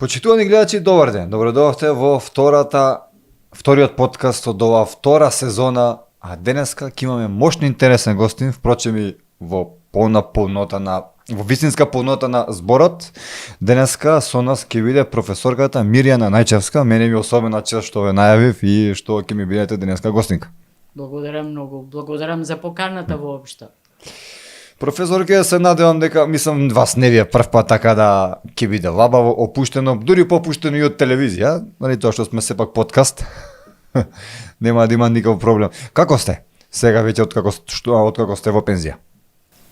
Почитувани гледачи, добар ден. Добредовте во вториот подкаст од оваа втора сезона, а денеска ќе имаме мощно интересен гостин, впрочем и во вистинска полнота на зборот. Денеска со нас ќе биде професорката Мирјана Најчевска. Мене ми особена чест што ве најавив и што ќе ми бидете денеска гостинка. Благодарам многу. Благодарам за поканата воопшто. Професорке, се надевам дека, мислам, вас не ви е прв пат така да ќе биде лабаво, опуштено, дури попуштено и од телевизија, нали тоа што сме сепак подкаст. Нема да има никаков проблем. Како сте? Сега веќе откако сте во пензија?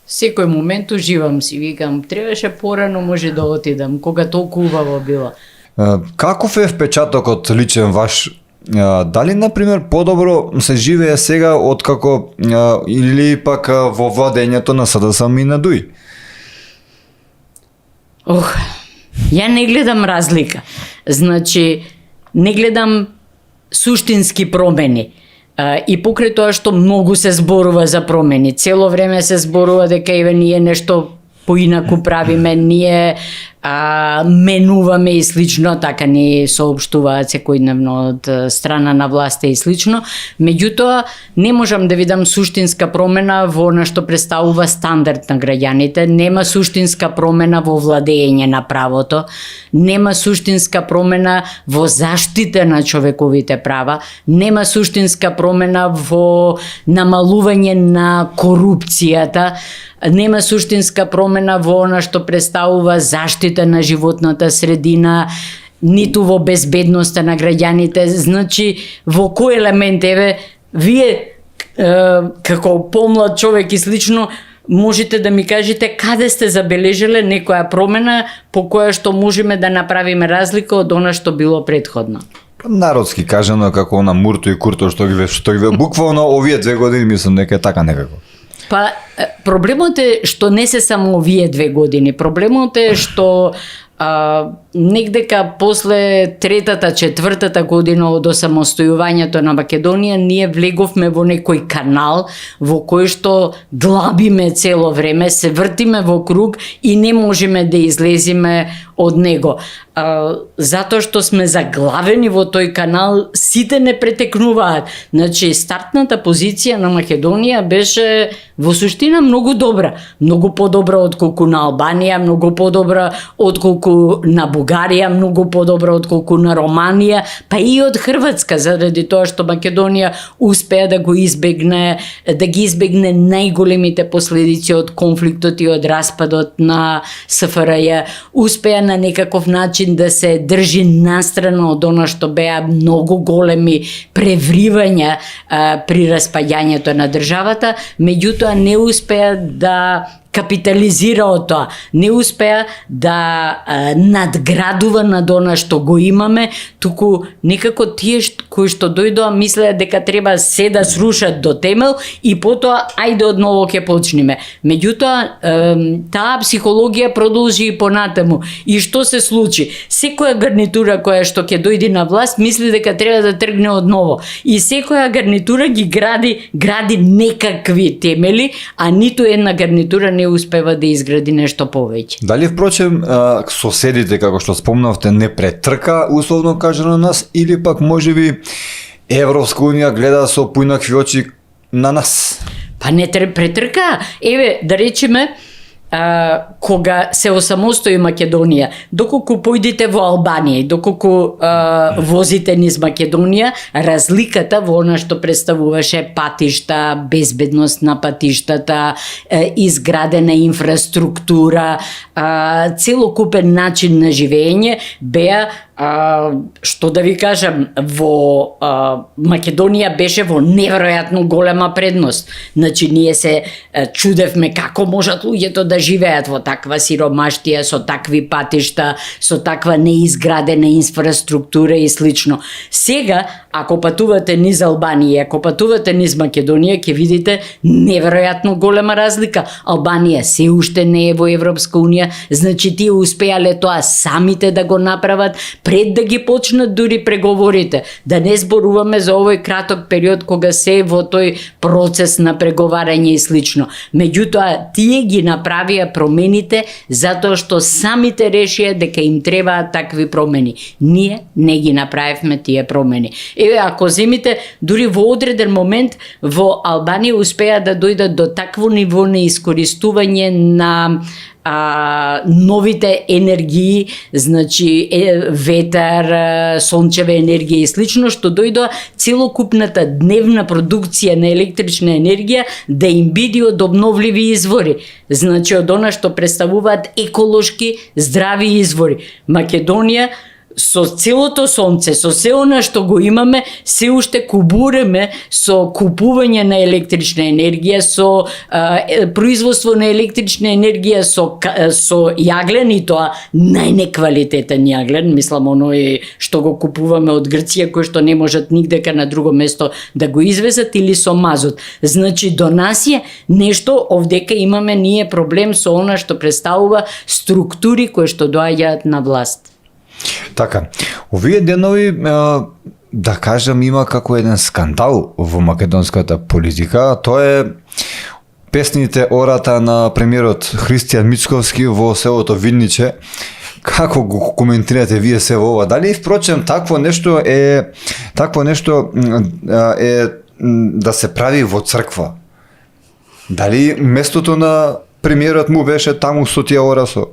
Секој момент уживам си, викам, требаше порано, може да отидам, кога толку убаво било. Каков е впечатокот личен ваш? Дали, например, подобро се живее сега откако или пак во владењето на СДСМ и на ДУИ? Ја не гледам разлика. Значи, не гледам суштински промени. И покрај тоа што многу се зборува за промени, цело време се зборува дека еве ние нешто поинаку правиме, ние менуваме и слично, така ни соопштуваат секојдневно од страна на власта и слично. Меѓутоа, не можам да видам суштинска промена во она што представува стандард на граѓаните, нема суштинска промена во владење на правото, нема суштинска промена во заштита на човековите права, нема суштинска промена во намалување на корупцијата, нема суштинска промена во она што представува заштита на животната средина, ниту во безбедноста на граѓаните. Значи, во кој елемент, еве, вие како помлад човек и слично, можете да ми кажете каде сте забележале некоја промена по која што можеме да направиме разлика од она што било претходно? Народски кажано, како на Мурто и Курто што ги буквално овие 2 години, мислам дека е така некако. Па, проблемот е што не се само овие 2 години. Проблемот е што негдека после 3-4 година од осамостојувањето на Македонија, ние влеговме во некој канал во кој што длабиме цело време, се вртиме во круг и не можеме да излезиме од него. Затоа што сме заглавени во тој канал, сите не претекнуваат. Значи, стартната позиција на Македонија беше во суштина многу добра. Многу подобра отколку на Албанија, многу подобра отколку на Бугарија, многу подобра отколку на Романија, па и од Хрватска, заради тоа што Македонија успеа да ги избегне најголемите последици од конфликтот и од распадот на СФРЈ. Успеа на некаков начин да се држи настрана од она што беа многу големи превривања при распаѓањето на државата, меѓутоа не успеа да капитализира од тоа, не успеа да надградува над она што го имаме, туку некако тие кои што дојдоа мислеа дека треба се да срушат до темел и потоа ајде одново ќе почнеме. Меѓутоа, таа психологија продолжи и понатаму. И што се случи? Секоја гарнитура која што ќе дојде на власт мисли дека треба да тргне одново. И секоја гарнитура ги гради некакви темели, а ниту една гарнитура не успева да изгради нешто повеќе. Дали впрочем соседите, како што спомнавте, не претрка условно кажано нас, или пак можеби Европска унија гледа со поинакви очи на нас? Па не претрка. Еве, да речеме, кога се осамостои Македонија, доколку појдете во Албанија, доколку возите низ Македонија, разликата во она што представуваше патишта, безбедност на патиштата, изградена инфраструктура, целокупен начин на живење беа што да ви кажам, во Македонија беше во неверојатно голема предност. Значи, ние се чудевме како можат луѓето да живеат во таква сиромаштија, со такви патишта, со таква неизградена инфраструктура и слично. Сега, ако патувате низ Албанија, ако патувате низ Македонија, ќе видите неверојатно голема разлика. Албанија се уште не е во Европска унија, значи тие успеале тоа самите да го направат, пред да ги почнат дури преговорите, да не зборуваме за овој краток период кога се во тој процес на преговарање и слично. Меѓутоа, тие ги направија промените затоа што самите решија дека им требаат такви промени. Ние не ги направивме тие промени. Еве, ако земите, дури во одреден момент во Албанија успеа да дојдат до такво ниво на искористување на новите енергии, значи ветар, сончева енергија и слично, што дојдоа целокупната дневна продукција на електрична енергија да им биде од обновливи извори. Значи од она што представуваат еколошки здрави извори. Македонија со целото сонце, со се она што го имаме, се уште кубуреме со купување на електрична енергија, со производство на електрична енергија со јаглен, и тоа најнеквалитетен јаглен, мислам оној што го купуваме од Грција, кој што не можат нигдека на друго место да го извезат, или со мазот. Значи до нас е нешто, овдека имаме ние проблем со она што представува структури кои што доаѓаат на власт. Така, овие денови, да кажам, има како еден скандал во македонската политика, тоа е песните ората на премиерот Христијан Мицковски во селото Винниче. Како го коментирате вие се во ова? Дали впрочем такво нешто е да се прави во црква? Дали местото на премиерот му беше таму со тие ора со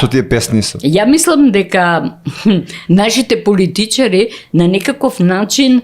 тие песни се? Ја мислам дека нашите политичари на некаков начин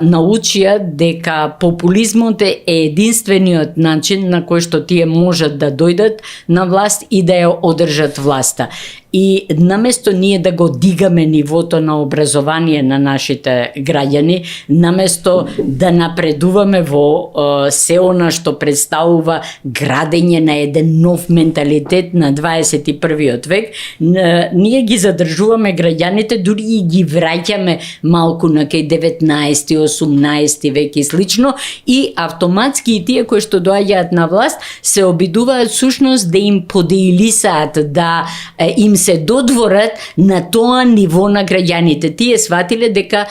научија дека популизмот е единствениот начин на кој што тие можат да дојдат на власт и да ја одржат власта. И наместо ние да го дигаме нивото на образование на нашите граѓани, наместо да напредуваме во се она што представува градење на еден нов менталитет на 21. век, ние ги задржуваме граѓаните, дури и ги враќаме малку на кај 19. 18 век и слично, и автоматски и тие кои што доаѓаат на власт се обидуваат сушност да им подеилисаат, да им се додворат на тоа ниво на граѓаните. Тие сватиле дека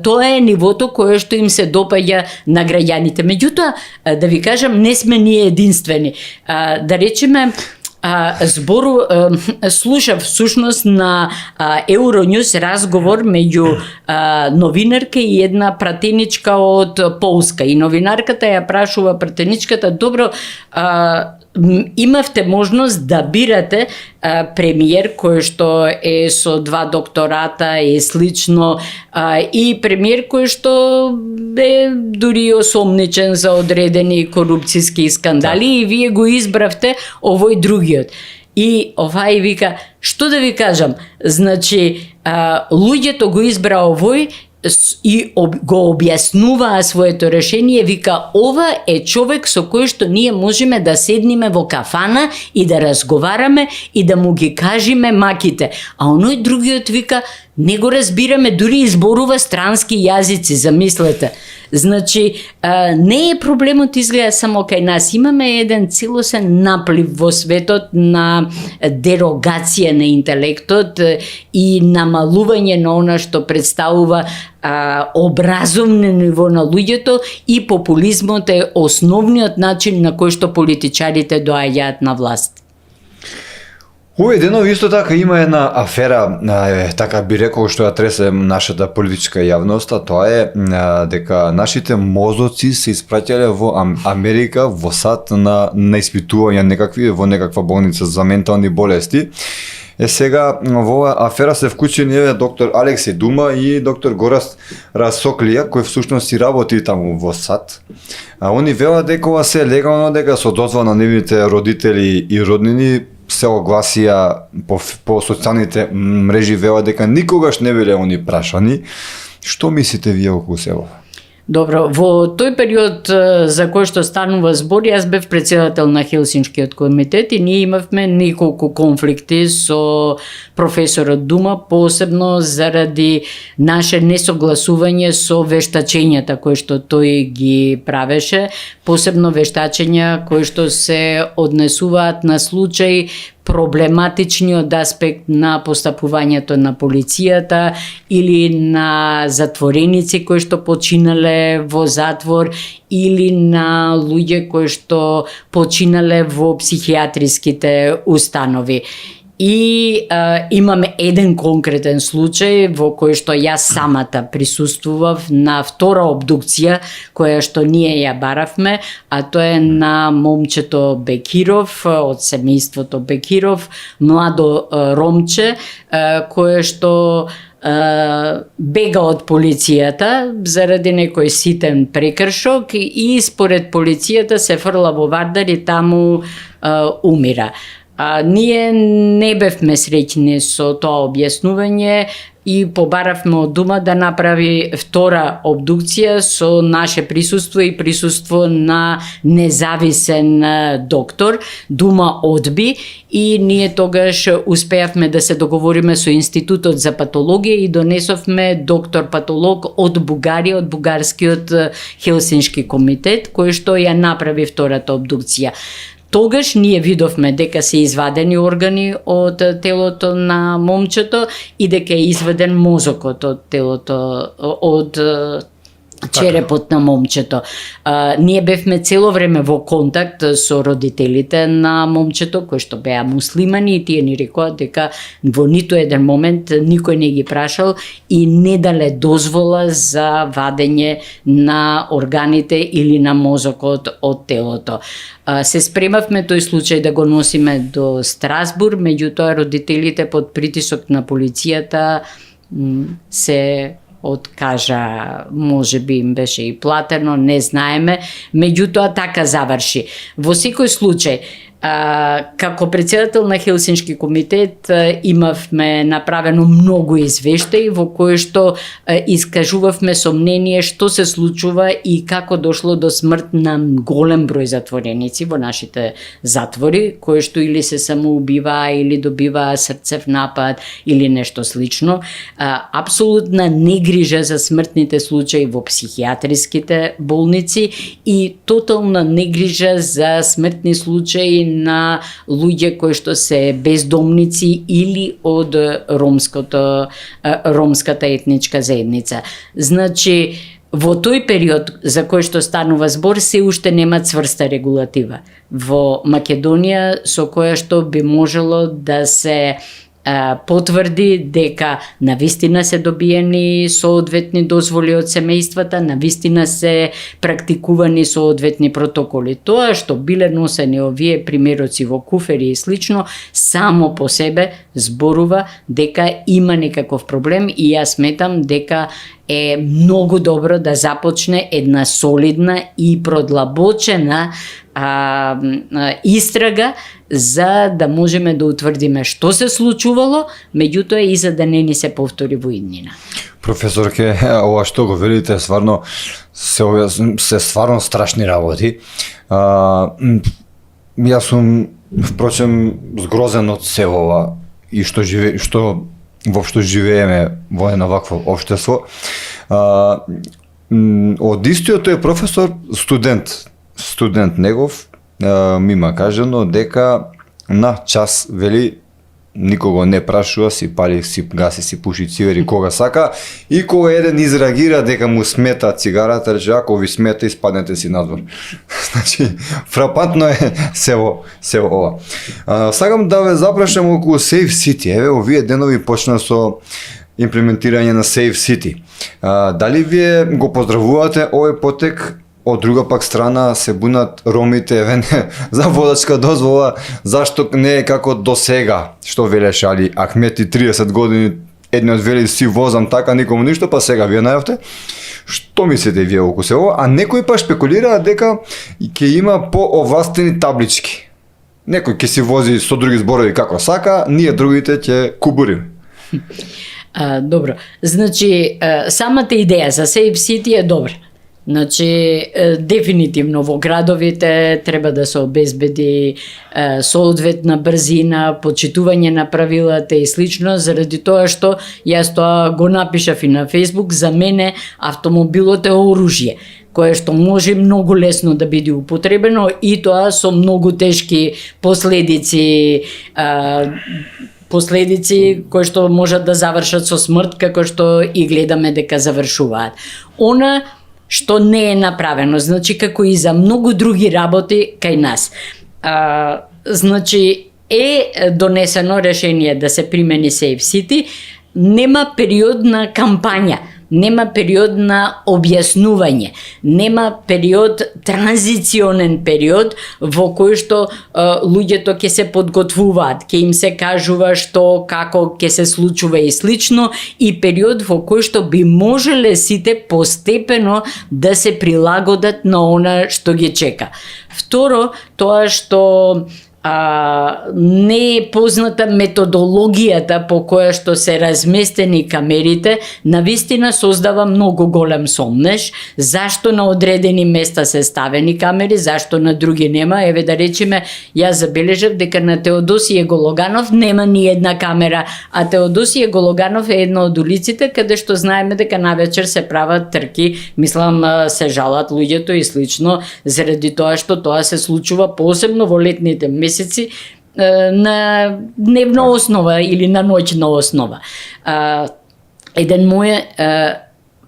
тоа е нивото кое што им се допаѓа на граѓаните. Меѓутоа, да ви кажам, не сме ние единствени. Да речеме, слушав всушност на Euronews разговор меѓу новинарка и една пратеничка од Полска. И новинарката ја прашува пратеничката: добро, имавте можност да бирате премиер кој што е со 2 доктората и слично, и премиер кој што е дури осомничен за одредени корупцијски скандали, и вие го избравте овој другиот. И овај вика: што да ви кажам, значи луѓето го избра овој и го објаснуваа своето решение, вика: ова е човек со кој што ние можеме да седниме во кафана и да разговараме и да му ги кажеме маките. А оној другиот вика: не го разбираме, дури изборува странски јазици, замислете. Значи, не е проблемот изгледа само кај нас. Имаме еден целосен наплив во светот на дерогација на интелектот и намалување на она што представува образовно ниво на луѓето, и популизмот е основниот начин на кој што политичарите доаѓаат на власт. Овој денови исто така има една афера, така би рекол, што ја тресе нашата политичка јавност, а тоа е дека нашите мозоци се испраќале во Америка во САД на испитувања некакви во некаква болница за ментални болести. Сега во оваа афера се вклучени доктор Алекси Дума и доктор Гораст Расоклија, кој всушност си работи таму во САД. Они велат дека ова се легално, дека со дозвола на нивните родители и роднини се огласија по социјалните мрежи, велат дека никогаш не биле они прашани. Што мислите вие околу село? Добро, во тој период за кој што станува збор, јас бев председател на Хелсиншкиот комитет и ние имавме неколку конфликти со професорот Дума, посебно заради наше несогласување со вештачењата кои што тој ги правеше, посебно вештачења кои што се однесуваат на случаи проблематичниот аспект на постапувањето на полицијата или на затвореници кои што починале во затвор или на луѓе кои што починале во психијатриските установи. И имаме еден конкретен случај во кој што јас самата присуствував на втора обдукција која што ние ја баравме, а тоа е на момчето Бекиров од семејството Бекиров, младо ромче кое што бега од полицијата заради некој ситен прекршок и според полицијата се фрла во Вардар и таму умира. Ние не бевме среќни со тоа објаснување и побаравме од Дума да направи втора обдукција со наше присуство и присуство на независен доктор. Дума одби и ние тогаш успеавме да се договориме со Институтот за патологија и донесовме доктор патолог од Бугарија, од Бугарскиот Хелсиншки комитет, кој што ја направи втората обдукција. Тогаш ние видовме дека се извадени органи од телото на момчето и дека е изваден мозокот од телото, од черепот на момчето. Ние бевме цело време во контакт со родителите на момчето, кои што беа муслимани и тие ни рекоа дека во ниту еден момент никој не ги прашал и не дале дозвола за вадење на органите или на мозокот од телото. Се спремавме тој случај да го носиме до Страсбур, меѓутоа родителите под притисок на полицијата се откажа, може би им беше и платено, не знаеме, меѓутоа така заврши. Во секој случај, како председател на Хелсиншки комитет имавме направено многу извештаи во кои што искажувавме сомнение што се случува и како дошло до смрт на голем број затвореници во нашите затвори, кои што или се самоубиваа или добиваа срцев напад или нешто слично. Апсолутна негрижа за смртните случаи во психијатриските болници и тотална негрижа за смртни случаи на луѓе кои што се бездомници или од ромската етничка заедница. Значи, во тој период за кој што станува збор се уште нема цврста регулатива во Македонија со која што би можело да се потврди дека навистина се добиени соодветни дозволи од семејствата, навистина се практикувани соодветни протоколи. Тоа што биле носени овие примероци во куфери и слично, само по себе зборува дека има некаков проблем и јас сметам дека е многу добро да започне една солидна и продлабочена истрага за да можеме да утврдиме што се случувало, меѓутоа и за да не ни се повтори во иднина. Професорке, ова што го велите стварно се стварно страшни работи. Јас сум впрочем згрозен од се ова и што воопшто живееме во едно вакво општество. Од истиот тој професор студент негов ми ма кажано дека на час вели никого не прашува, си пали, си гаси, си пуши цигари кога сака и кога еден изреагира дека му смета цигарата, рече ако ви смета испаднете си надвор. Значи фрапантно е се ова. Сакам да ве запрашам околу Safe City. Еве овие денови почна со имплементирање на Safe City. Дали вие го поздравувате овој потек? Од друга пак страна се бунат ромите за водачка дозвола, зашто не е како до сега, што велеше Али Ахмети 30 години, едниот вели си возам така, никому ништо, па сега вие најавте. Што мислите вие околу се ова? А некои па шпекулираат дека ќе има поовластени таблички. Некој ќе си вози со други зборови како сака, ние другите ќе кубуриме. Добро, значи самата идеја за Safe City е добра. Значи, дефинитивно во градовите треба да се обезбеди соодветна брзина, почитување на правилата и слично, заради тоа што јас тоа го напишав и на Facebook, за мене автомобилот е оружје кое што може многу лесно да биде употребено и тоа со многу тешки последици кои што можат да завршат со смрт, како што и гледаме дека завршуваат. Она што не е направено, значи како и за многу други работи кај нас. Значи е донесено решение да се примени Safe City, нема период на кампања, нема период на објаснување, нема период, транзиционен период во кој што луѓето ќе се подготвуваат, ќе им се кажува што, како ќе се случува и слично, и период во кој што би можеле сите постепено да се прилагодат на она што ги чека. Второ, тоа што не е позната методологијата по која што се разместени камерите, навистина создава многу голем сомнеш, зашто на одредени места се ставени камери, зашто на други нема. Еве да речеме, јас забележав дека на Теодосије Гологанов нема ни една камера, а Теодосије Гологанов е една од улиците каде што знаеме дека навечер се прават трки, мислам се жалат луѓето и слично, заради тоа што тоа се случува посебно во летните месеци на дневна основа или на ноќна основа. Еден мој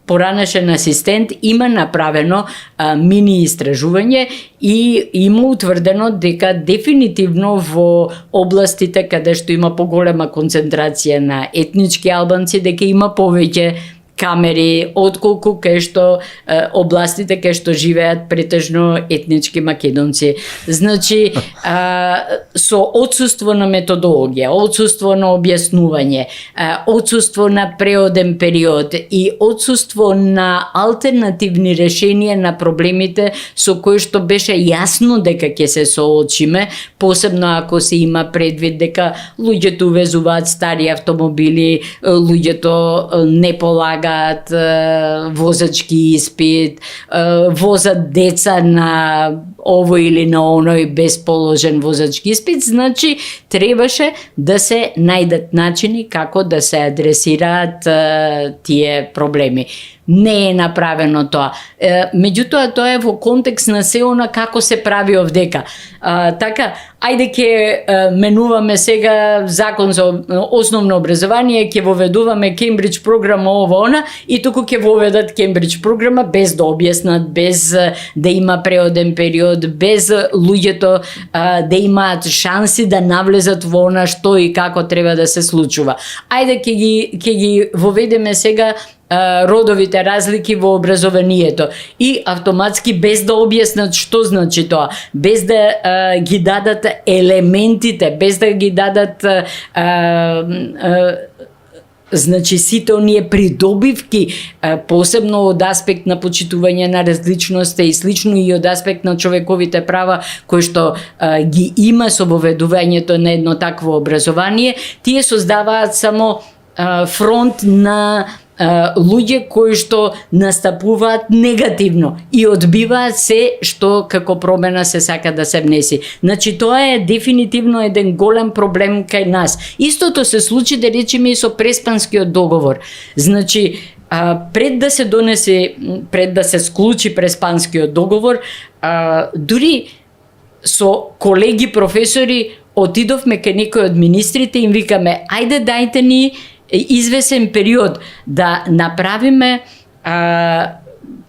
поранешен асистент има направено мини истражување и има утврдено дека дефинитивно во областите каде што има поголема концентрација на етнички албанци, дека има повеќе камери отколку кај што областите кај што живеат претежно етнички македонци. Значи, со отсуство на методологија, отсуство на објаснување, отсуство на преоден период и отсуство на алтернативни решенија на проблемите со кои што беше јасно дека ќе се соочиме, посебно ако се има предвид дека луѓето увезуваат стари автомобили, луѓето не полагаат возачки испит, возат деца на овој или на оној безположен возачки испит, значи требаше да се најдат начини како да се адресираат тие проблеми. Не е направено тоа. Меѓутоа, тоа е во контекст на се она како се прави овдека. Така, ајде ќе менуваме сега закон за основно образование, ќе воведуваме Кембридж програма она и туку ќе воведат Кембридж програма без да објаснат, без да има преоден период, без луѓето да имаат шанси да навлезат во она што и како треба да се случува. Ајде ќе ги воведеме сега родовите разлики во образованието и автоматски без да објаснат што значи тоа, без да ги дадат елементите, без да ги дадат значи сите оние придобивки, посебно од аспект на почитување на различноста и слично и од аспект на човековите права, кои што ги има со воведувањето на едно такво образование, тие создаваат само фронт на луѓе кои што настапуваат негативно и одбиваат се што како промена се сака да се внеси. Значи тоа е дефинитивно еден голем проблем кај нас. Истото се случи, да речеме, и со Преспанскиот договор. Значи пред да се донесе, пред да се склучи Преспанскиот договор, дури со колеги професори отидовме кај некој од министрите и им викаме: ајде дајте ни извесен период да направиме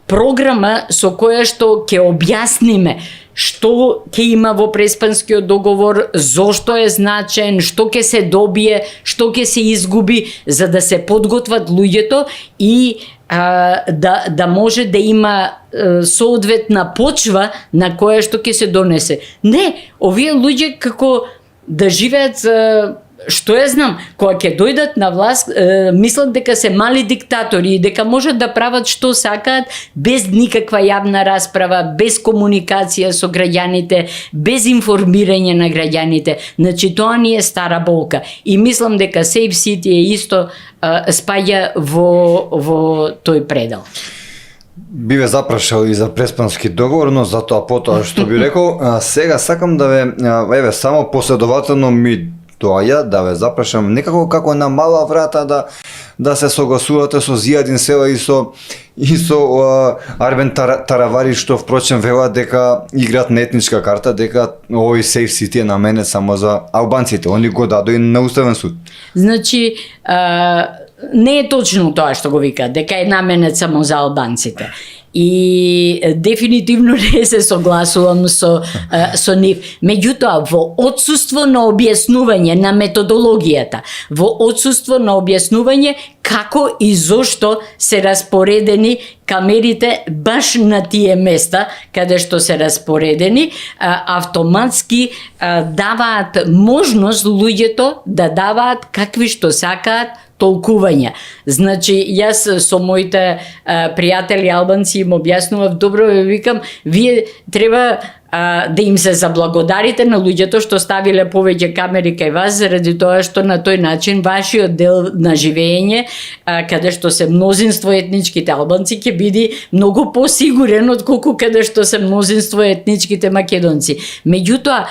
програма со која што ќе објасниме што ќе има во Преспанскиот договор, зошто е значен, што ќе се добие, што ќе се изгуби, за да се подготват луѓето и да може да има соодветна почва на која што ќе се донесе. Не, овие луѓе како да живеат што ја знам, кога ќе дојдат на власт, мислат дека се мали диктатори и дека можат да прават што сакаат без никаква јавна расправа, без комуникација со граѓаните, без информирање на граѓаните. Значи тоа ни е стара болка и мислам дека Safe City е исто спаѓа во тој предел. би ве запрашал и за преспански договор, но затоа потоа што би рекол, сега сакам да ве само последователно ми доаѓа да ве запрашам некако како на мала врата да се согласувате со Зијадин Села и со Арбен Таравари, што впрочем велат дека играат на етничка карта, дека овој Safe City е наменет само за албанците. Они го дадоа и на Уставен суд. Значи, не е точно тоа што го вика, дека е наменет само за албанците. И дефинитивно не се согласувам со нив. Меѓутоа, во отсуство на објаснување на методологијата, во отсуство на објаснување како и зошто се распоредени камерите баш на тие места каде што се распоредени, автоматски даваат можност луѓето да даваат какви што сакаат толкувања. Значи, јас со моите пријатели албанци им објаснував, добро ве викам, вие треба да им се заблагодарите на луѓето што ставиле повеќе камери кај вас, заради тоа што на тој начин вашиот дел на живење, каде што се мнозинство етничките албанци, ќе биде многу посигурен отколку каде што се мнозинство етничките македонци. Меѓутоа,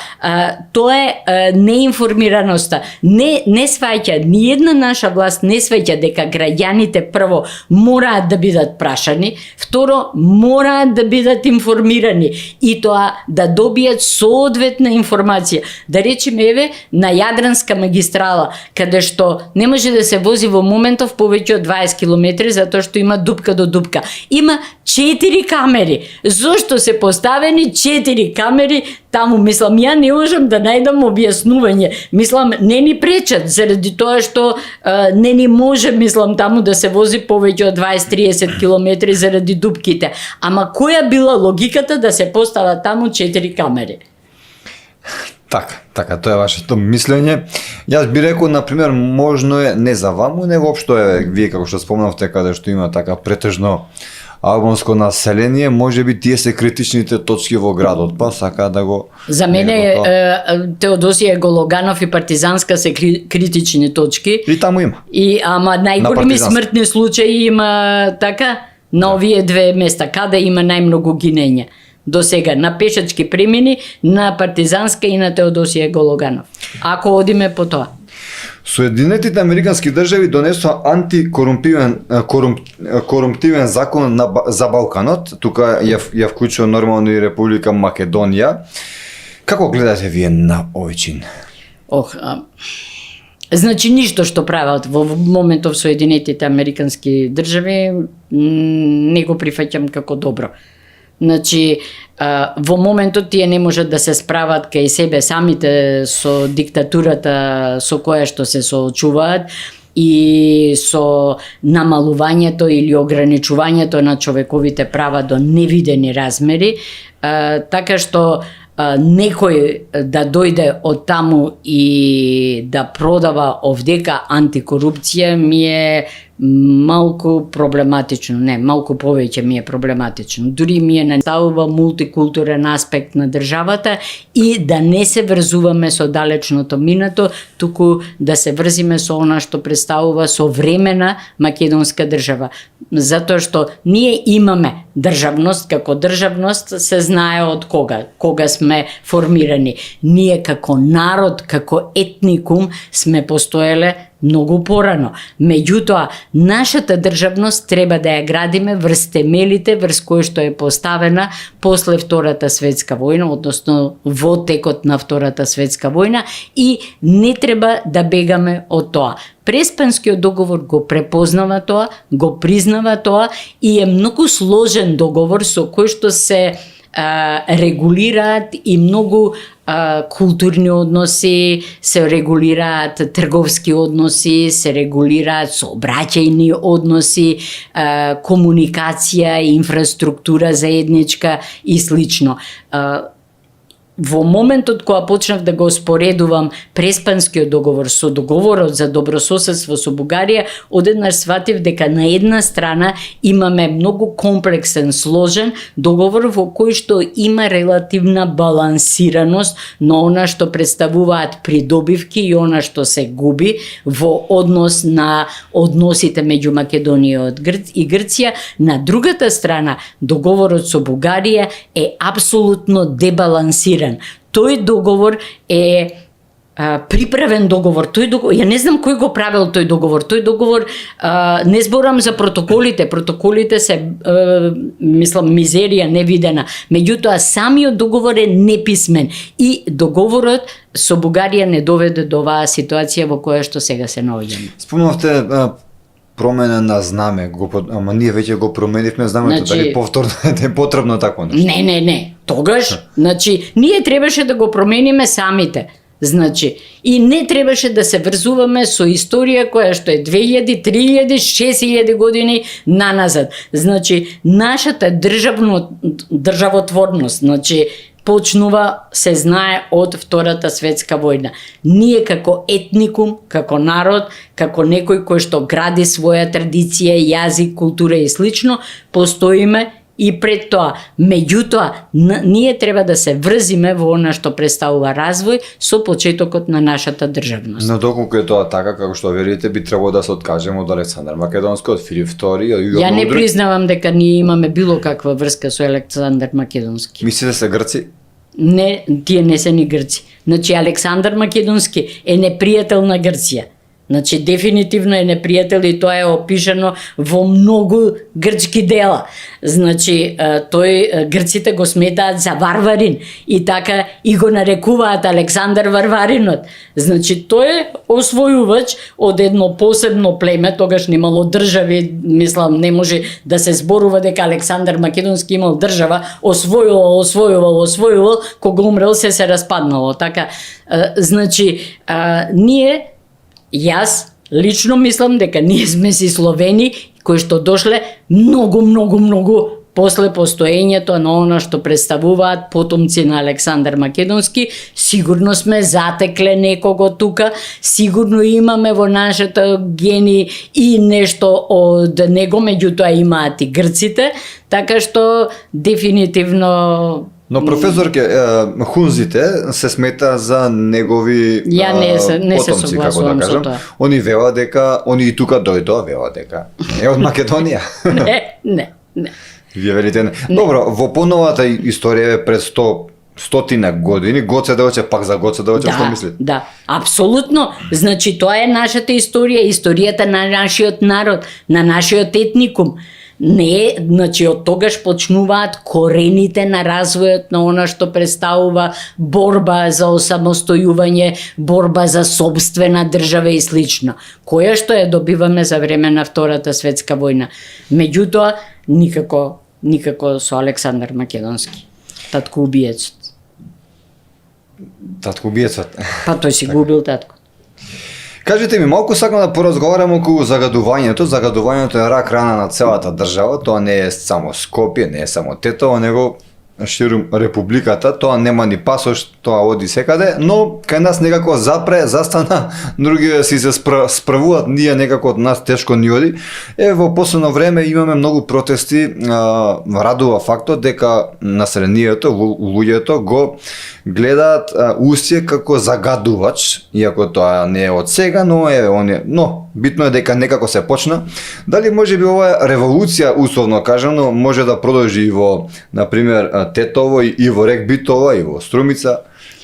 тоа е неинформираноста. Не сваќа, ниедна наша власт не сваќа дека граѓаните прво мораат да бидат прашани, второ мораат да бидат информирани и тоа да добијат соодветна информација. Да речеме, еве, на Јадранска магистрала, каде што не може да се вози во моментов повеќе од 20 км, затоа што има дупка до дупка. Има 4 камери. Зошто се поставени 4 камери таму? Мислам, ја не можам да најдам објаснување. Мислам, не ни пречат, заради тоа што не ни може, мислам, таму да се вози повеќе од 20-30 км заради дупките. Ама која била логиката да се постава таму 4 камери? Така, тоа е вашето мислење. Јас би рекол, например, можно е, не за ваму, не воопшто е, вие како што спомнавте, каде што има така претежно албанско население, може би тие се критичните точки во градот, па сака да го... За мене Теодосија Гологанов и Партизанска се критични точки. И таму има. Ама најголеми смртни случаи има така на овие две места, каде има најмногу гинења. До сега на пешачки премини, на Партизанска и на Теодосија Гологанов. Ако одиме по тоа. Соединетите американски држави донесоа антикорумптивен закон за Балканот, тука ја вклучува нормално и Република Македонија. Како гледате вие на овој чин? Значи, ништо што прават во моментов Соединетите американски држави не го прифаќам како добро. Значи, во моментот тие не можат да се справат кај себе самите со диктатурата со која што се соочуваат и со намалувањето или ограничувањето на човековите права до невидени размери, така што некој да дојде од таму и да продава овдека антикорупција ми е малку проблематично, не, малку повеќе ми е проблематично. Дури ми е наставува мултикултурен аспект на државата и да не се врзуваме со далечното минато, туку да се врзиме со она што представува современа македонска држава. Затоа што ние имаме државност, како државност се знае од кога сме формирани. Ние како народ, како етникум сме постоеле многу порано. Меѓутоа, нашата државност треба да ја градиме врз темелите врз кои што е поставена после Втората светска војна, односно во текот на Втората светска војна, и не треба да бегаме од тоа. Преспанскиот договор го препознава тоа, го признава тоа и е многу сложен договор со кој што се регулираат и многу културни односи, се регулираат трговски односи, се регулираат сообраќајни односи, комуникација, инфраструктура заедничка и слично. во моментот кога почнав да го споредувам Преспанскиот договор со договорот за добрососедство со Бугарија, одеднаш сватив дека на една страна имаме многу комплексен, сложен договор во кој што има релативна балансираност на она што представуваат придобивки и она што се губи во однос на односите меѓу Македонија и Грција. На другата страна, договорот со Бугарија е апсолутно дебалансиран. Тој договор е приправен договор. Ја не знам кој го правил тој договор. Тој договор, не зборам за протоколите. Протоколите се, мислам, мизерија невидена. Меѓутоа, самиот договор е неписмен. И договорот со Бугарија не доведе до оваа ситуација во која што сега се наоѓаме. Спомнавте промена на знаме, ама ние веќе го променивме знамето, дали повторно е потребно такво нешто? Не. Тогаш, ние требаше да го промениме самите. И не требаше да се врзуваме со историја која што е 2000, 3000, 6000 години наназад. Нашата државотворност, почнува, се знае, од Втората светска војна. Ние како етникум, како народ, како некој кој што гради своја традиција, јазик, култура и слично, постоиме и пред тоа. Меѓутоа, ние треба да се врзиме во она што представува развој со почетокот на нашата државност. Но доколку е тоа така, како што верите, би требало да се откажеме од Александар Македонски, од Филип II. Ја не признавам дека ние имаме било каква врска со Александар Македонски. Мислите се Грци? Не, тие не се ни Грци. Александар Македонски е непријател на Грција. Дефинитивно е непријател и тоа е опишано во многу грчки дела. Грците го сметаат за варварин и така и го нарекуваат Александар Варваринот. Тој е освојувач од едно посебно племе, тогаш немало држави, мислам, не може да се зборува дека Александар Македонски имал држава, освојувал, кога умрел се распаднало. Така, ние, јас лично мислам дека ние сме си Словени кои што дошле многу после постоењето на она што представуваат потомци на Александар Македонски. Сигурно сме затекле некого тука, сигурно имаме во нашата гени и нешто од него, меѓутоа имаат и грците, така што дефинитивно. Но професорке, хунзите се смета за негови потомци, како да кажам. Они велат дека, они и тука дојдоа, велат дека е од Македонија. Не. Вие велите не. Добро, во поновата историја пред 100 години, Гоце Делчев, пак за Гоце Делчев, што мислите? Да, апсолутно. Тоа е нашата историја, историјата на нашиот народ, на нашиот етникум. Не, од тогаш почнуваат корените на развојот на она што представува борба за осамостојување, борба за собствена држава и слично, која што ја добиваме за време на Втората светска војна. Меѓутоа, никако со Александар Македонски, татко убиецот. Татко убиецот? Па тој си губил татко. Кажете ми, малку сакам да поразговарам околу загадувањето. Загадувањето е рак рана на целата држава. Тоа не е само Скопје, не е само Тетово, него ширум републиката. Тоа нема ни пасош, тоа оди секаде, но кај нас некако застана, други си се справуваат, ние некако од нас тешко ни оди. Во последно време имаме многу протести, радува фактот дека населението, луѓето го гледаат Усје како загадувач, иако тоа не е од сега, но битно е дека некако се почна. Дали може би ова револуција, условно кажано, може да продолжи и во, например, Тетово, и во Рек Битово, и во Струмица?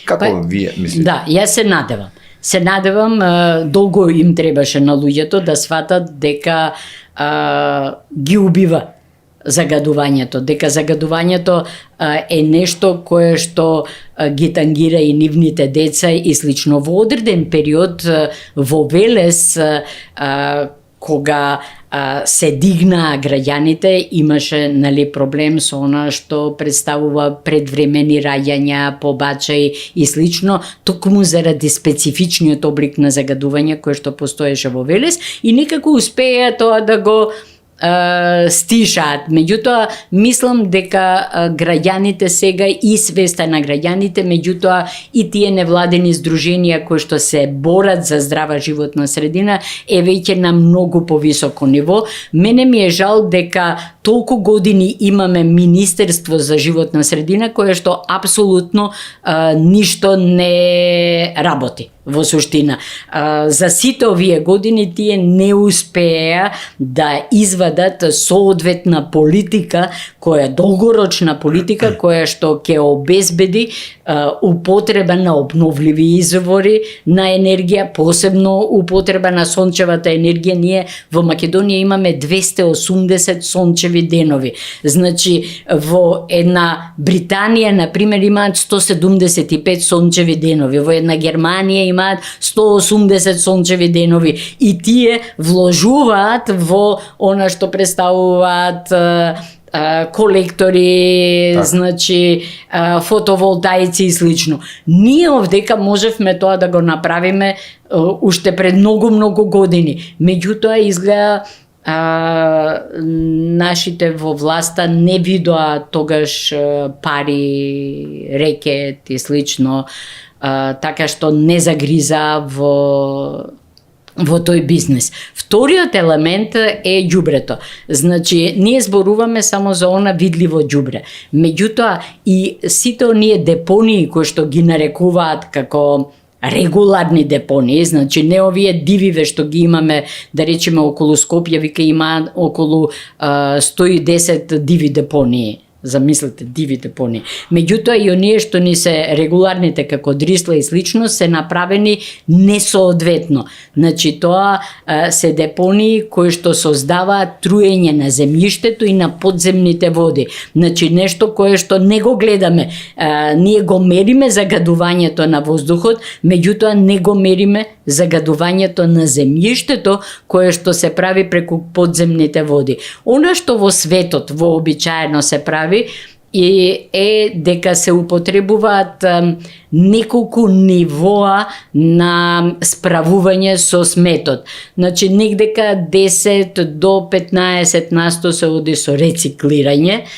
Како вие мислите? Да, јас се надевам, долго им требаше на луѓето да сватат дека ги убива загадувањето, дека загадувањето е нешто кое што ги тангира и нивните деца и слично. Во одреден период во Велес, кога се дигнаа граѓаните, имаше проблем со она што представува предвремени раѓања, побачај и слично, токму заради специфичниот облик на загадување кој што постоеше во Велес, и некако успеа тоа да го стишаат. Меѓутоа, мислам дека граѓаните сега и свеста на граѓаните, меѓутоа и тие невладени здруженија кои што се борат за здрава животна средина е веќе на многу повисоко ниво. Мене ми е жал дека толку години имаме Министерство за животна средина кое што апсолутно ништо не работи во суштина. За сите овие години тие не успеа да извадат соодветна политика, која е долгорочна политика, која што ќе обезбеди употреба на обновливи извори на енергија, посебно употреба на сончевата енергија. Ние во Македонија имаме 280 сончеви денови. Значи, во една Британија, например, имаат 175 сончеви денови, во една Германија имаат 180 сончеви денови и тие вложуваат во она што представуваат колектори, значи фотоволтаици и слично. Ние овдека можевме тоа да го направиме уште пред многу години. Меѓутоа изгледа нашите во власта не видоа тогаш пари, рекет и слично, така што не загриза во тој бизнес. Вториот елемент е ѓубрето. Значи, ние зборуваме само за она видливо ѓубре. Меѓутоа, и сите оние депонии кои што ги нарекуваат како регуларни депонии, значи не овие дививе што ги имаме, да речеме околу Скопје, вика има околу 110 диви депонии. Замислете, диви депонии. Меѓутоа и оние што ни се регуларните како Дрисла и слично се направени несоодветно. Значи тоа се депонии кои што создаваат труење на земјиштето и на подземните води. Значи нешто кое што не го гледаме. Ние го мериме загадувањето на воздухот, меѓутоа не го мериме загадувањето на земјиштето кое што се прави преку подземните води. Она што во светот вообичаено се прави и е дека се употребуваат неколку нивоа на справување со сметот. Значи негдека 10 до 15 насто се оди со рециклирање,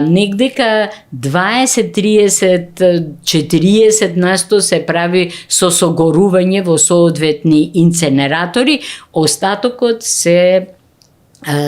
негдека 20, 30, 40 насто се прави со согорување во соодветни инценератори, остатокот се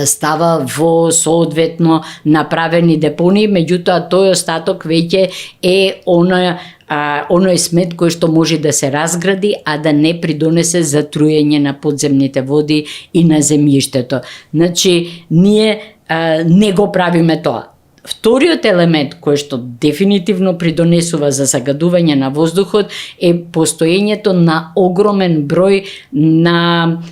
става во соодветно направени депонии, меѓутоа тој остаток веќе е оној смет кој што може да се разгради, а да не придонесе за труење на подземните води и на земјиштето. Значи, ние не го правиме тоа. Вториот елемент кој што дефинитивно придонесува за загадување на воздухот е постоењето на огромен број на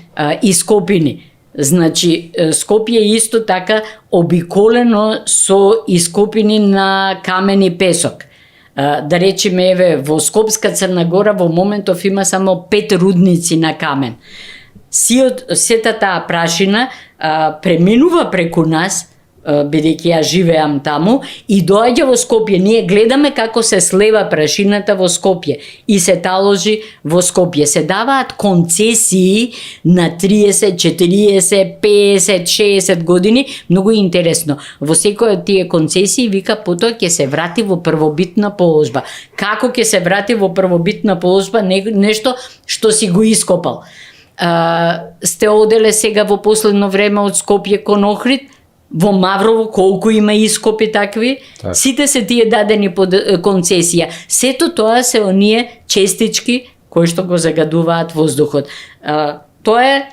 ископини. Значи, Скопје е исто така обиколено со ископини на камен и песок. Да речеме, еве, во Скопска Црна Гора во моментов има само 5 рудници на камен. Сета таа прашина преминува преку нас, бидејќи ја живеам таму, и доаѓа во Скопје. Ние гледаме како се слева прашината во Скопје и се таложи во Скопје. Се даваат концесии на 30, 40, 50, 60 години. Многу интересно. Во секој од тие концесии вика потоа ќе се врати во првобитна положба. Како ќе се врати во првобитна положба нешто што си го ископал? Сте оделе сега во последно време од Скопје кон Охрид? Во Маврово колку има ископи такви, так. Сите се тие дадени под концесија. Сето тоа се оние честички кои што го загадуваат воздухот. Тоа е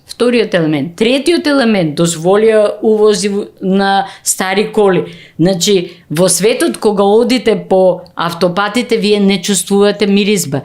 вториот елемент. Третиот елемент дозволија увози на стари коли. Значи, во светот кога одите по автопатите, вие не чувствувате миризба.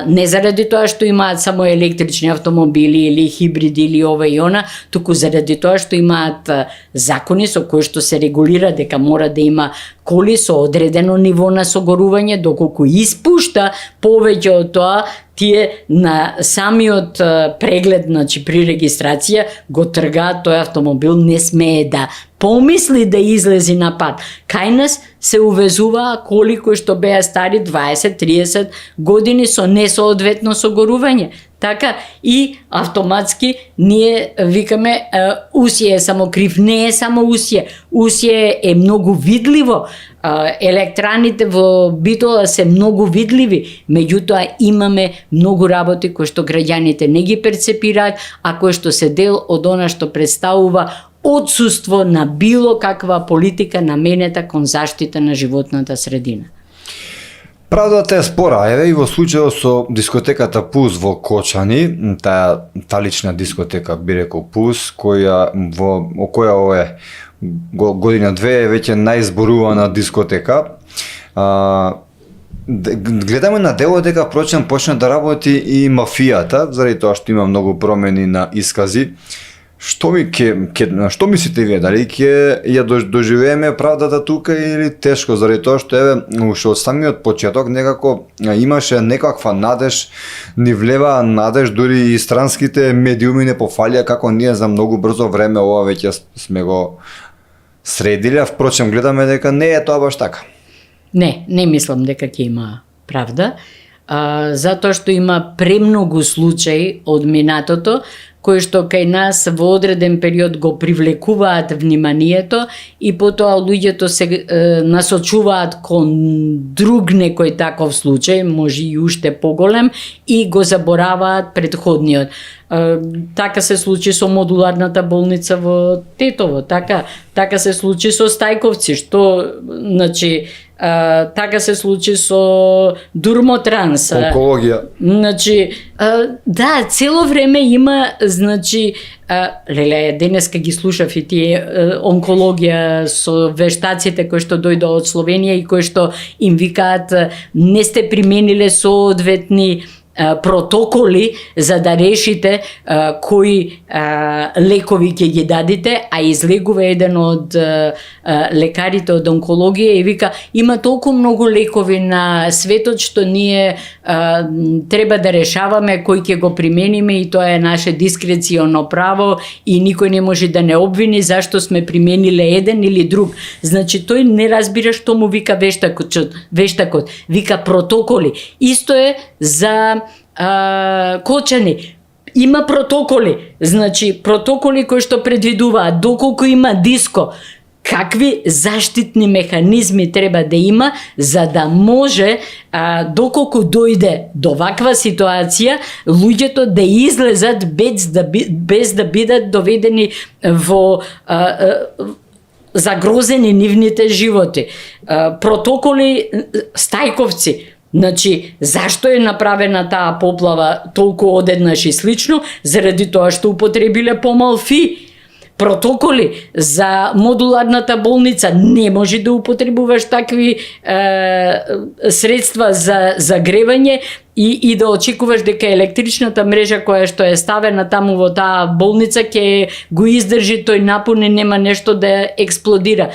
Не заради тоа што имаат само електрични автомобили или хибриди или ова и она, туку заради тоа што имаат закони со кои што се регулира дека мора да има коли со одредено ниво на согорување, доколку испушта повеќе од тоа, тие на самиот преглед, значи при регистрација, го тргаат тој автомобил, не смее да помисли да излези на пат. Кај нас се увезуваа коли кои што беа стари 20-30 години со несоодветно согорување. Така и автоматски ние викаме Усија е само крив. Не е само Усија. Усија е многу видливо. Електраните во Битола се многу видливи, меѓутоа имаме многу работи кои што граѓаните не ги перцепираат, а кои што се дел од она што представува отсуство на било каква политика наменета кон заштита на животната средина. Правдата е спора, еве и во случајот со дискотеката Пус во Кочани, таа лична дискотека би рекол Пус, која е година-две е веќе најзборувана дискотека. Гледаме на дело дека впрочем почна да работи и мафијата, заради тоа што има многу промени на искази. Што мислите вие, дали ќе ја доживееме правдата тука или тешко, заради тоа што еве уште од самиот почеток некако имаше некаква надеж, ни влева надеж, дури и странските медиуми не пофалија како ние за многу брзо време ова веќе сме го средиле, впрочем гледаме дека не е тоа баш така. Не мислам дека ќе има правда, затоа што има премногу случаи од минатото кои што кај нас во одреден период го привлекуваат вниманието и потоа луѓето се насочуваат кон друг некој таков случај, може и уште поголем, и го забораваат претходниот. Така се случи со модуларната болница во Тетово, така се случи со Стајковци, така се случи со Дурмотранс. Онкологија. Да, цело време има, денеска ги слушав и тие онкологија со вештаците кои што дојдоа од Словенија и кои што им викаат не сте примениле соодветни протоколи за да решите кои лекови ќе ги дадите, а излегува еден од лекарите од онкологија и вика има толку многу лекови на светот што ние треба да решаваме кој ќе го примениме и тоа е наше дискреционо право и никој не може да не обвини зашто сме примениле еден или друг. Значи тој не разбира што му вика вештакот, вика протоколи. Исто е за Кочани. Има протоколи, протоколи кои што предвидуваат доколку има диско, какви заштитни механизми треба да има за да може доколку дојде до ваква ситуација луѓето да излезат без да бидат доведени во загрозени нивните животи. Протоколи Стајковци. Зашто е направена таа поплава толку одеднаш и слично? Заради тоа што употребиле помал фи. Протоколи за модуларната болница, не може да употребуваш такви средства за загревање и да очекуваш дека електричната мрежа која што е ставена таму во таа болница ќе го издржи тој напон и нема нешто да експлодира.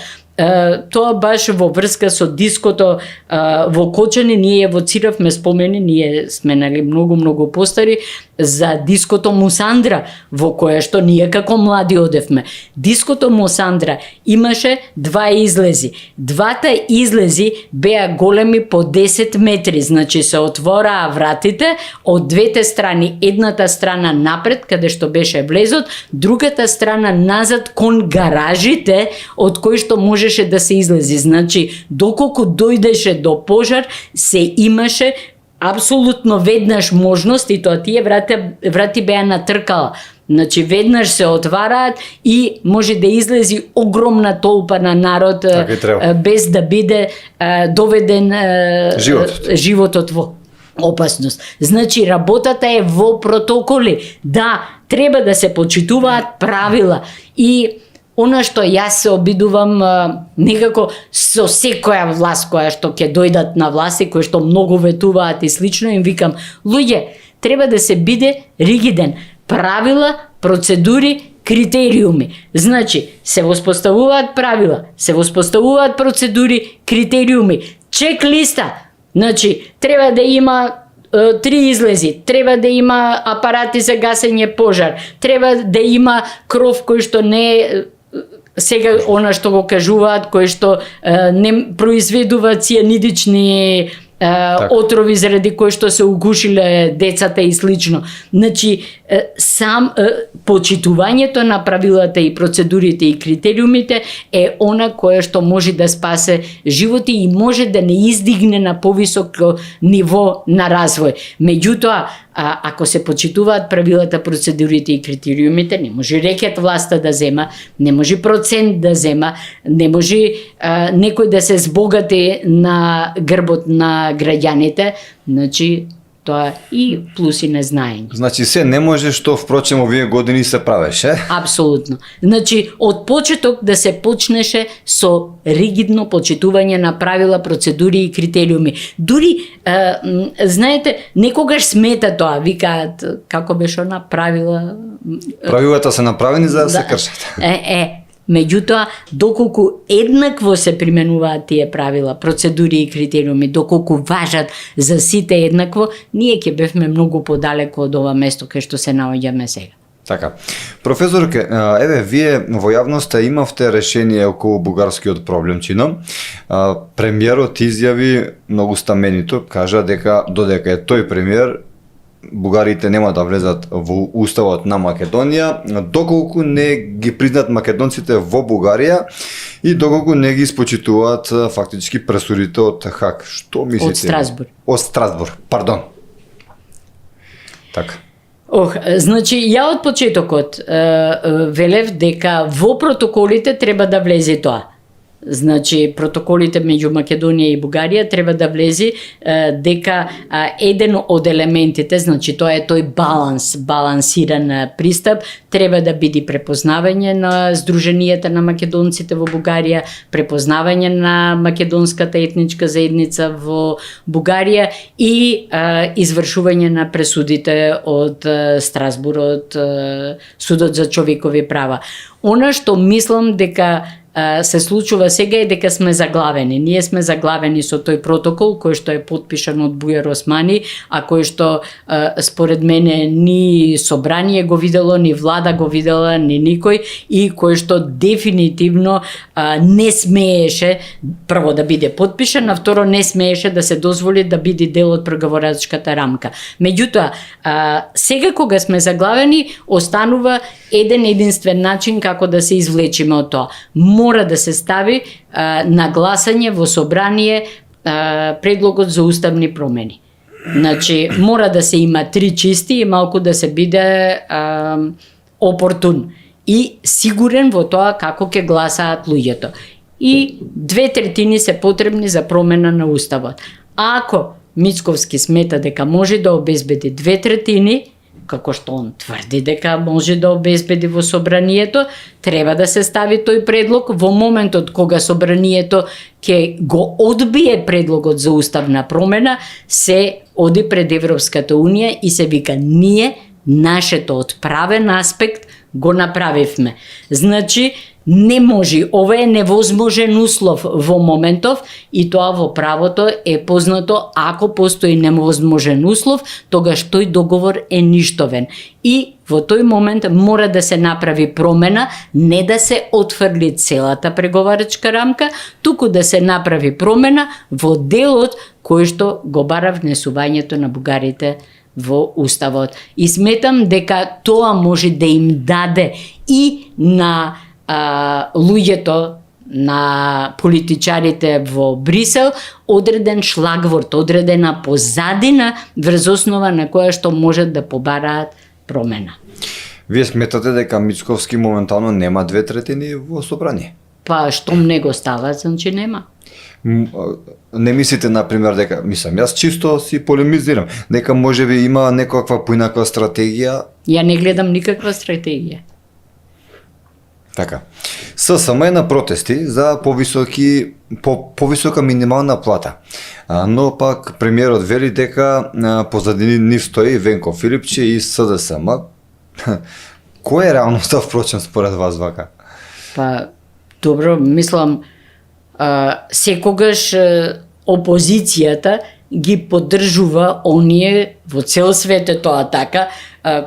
Тоа баш во врска со диското во Кочани, ние евоциравме спомени, ние сме многу постари, за диското Мусандра, во кое што ние како млади одевме. Диското Мусандра имаше два излези. Двата излези беа големи по 10 метри, се отвораа вратите од двете страни, едната страна напред, каде што беше влезот, другата страна назад кон гаражите, од кои што можеше да се излези. Доколку дојдеше до пожар, се имаше апсолутно веднаш можност и тоа тие врати беа натркала. Веднаш се отвараат и може да излези огромна толпа на народ без да биде доведен животот во опасност. Работата е во протоколи. Да, треба да се почитуваат правила и она што јас се обидувам некако со секоја власт која што ќе дојдат на власт и кои што многу ветуваат и слично, им викам, луѓе, треба да се биде ригиден. Правила, процедури, критериуми. Се воспоставуваат правила, се воспоставуваат процедури, критериуми, чек листа. Треба да има 3 излези, треба да има апарати за гасење пожар, треба да има кров кој што не е сега она што го кажуваат, кои што не произведуваат цијанидични отрови заради кои што се угушиле децата и слично. Значи, сам почитувањето на правилата и процедурите и критериумите е она кое што може да спасе животи и може да не издигне на повисоко ниво на развој. Меѓутоа, ако се почитуваат правилата, процедурите и критериумите, не може рекет власта да зема, не може процент да зема, не може некој да се збогати на грбот на граѓаните, значи тоа и плюс и незнаење. Значи се не може што впрочем овие години се правеше. Апсолутно. Значи од почеток да се почнеше со ригидно почитување на правила, процедури и критериуми. Дури знаете, некогаш смета тоа, викаат како беше она правила. Правилата се направени за да се кршат. Меѓутоа, доколку еднакво се применуваат тие правила, процедури и критериуми, доколку важат за сите еднакво, ние ќе бевме многу подалеку од ова место кај што се наоѓаме сега. Така. Професорке, еве, вие во јавноста имавте решение околу бугарскиот проблем чино. Премиерот изјави многу стаменито, кажа дека додека е тој премиер, бугарите нема да влезат во уставот на Македонија, доколку не ги признат македонците во Бугарија и доколку не ги испочитуваат фактички пресудите од Хаг. Што мислите? Од Страсбург. Од Страсбург, пардон. Така. Значи, ја од почетокот велев дека во протоколите треба да влезе тоа. Значи, протоколите меѓу Македонија и Бугарија треба да влези дека еден од елементите, значи тоа е тој балансиран пристап, треба да биде препознавање на Сдруженијата на македонците во Бугарија, препознавање на македонската етничка заедница во Бугарија и извршување на пресудите од Страсбург, од Судот за човекови права. Она што мислам дека се случува сега е дека сме заглавени. Ние сме заглавени со тој протокол кој што е потпишан од Бујар Османи, а кој што според мене ни собрание го видело, ни влада го видела, ни никој, и кој што дефинитивно не смееше прво да биде потпишан, а второ не смееше да се дозволи да биде дел од преговорачката рамка. Меѓутоа, сега кога сме заглавени, останува еден единствен начин како да се извлечиме од тоа. Мора да се стави на гласање во собрание предлогот за уставни промени. Значи, мора да се има 3 чисти и малку да се биде опортун и сигурен во тоа како ќе гласаат луѓето. И 2/3 се потребни за промена на уставот. Ако Мицковски смета дека може да обезбеди 2/3, како што он тврди дека може да обезбеди во собранието, треба да се стави тој предлог во моментот кога собранието ќе го одбие предлогот за уставна промена, се оди пред Европската унија и се вика ние нашето од правен аспект го направивме. Значи, не може, ова е невозможен услов во моментов и тоа во правото е познато, ако постои невозможен услов, тогаш тој договор е ништовен. И во тој момент мора да се направи промена, не да се отфрли целата преговарачка рамка, туку да се направи промена во делот кој што го бара внесувањето на бугарите во уставот. И сметам дека тоа може да им даде и на луѓето, на политичарите во Брисел, одреден шлагворд, одредена позадина врз основа на која што можат да побараат промена. Вие сметате дека Мицковски моментално нема 2/3 во собрание? Па штом не го става, значи нема. Не мислите, например, дека, јас чисто си полемизирам, дека можеби има некаква поинаква стратегија? Ја не гледам никаква стратегија. Така. ССМ е на протести за повисока минимална плата. Но пак премиерот вели дека позади нив стои Венко Филипче и СДСМ. Која е реалноста впрочем според вас вака? Па, добро, мислам, секогаш опозицијата ги поддржува оние во цел свет е тоа така,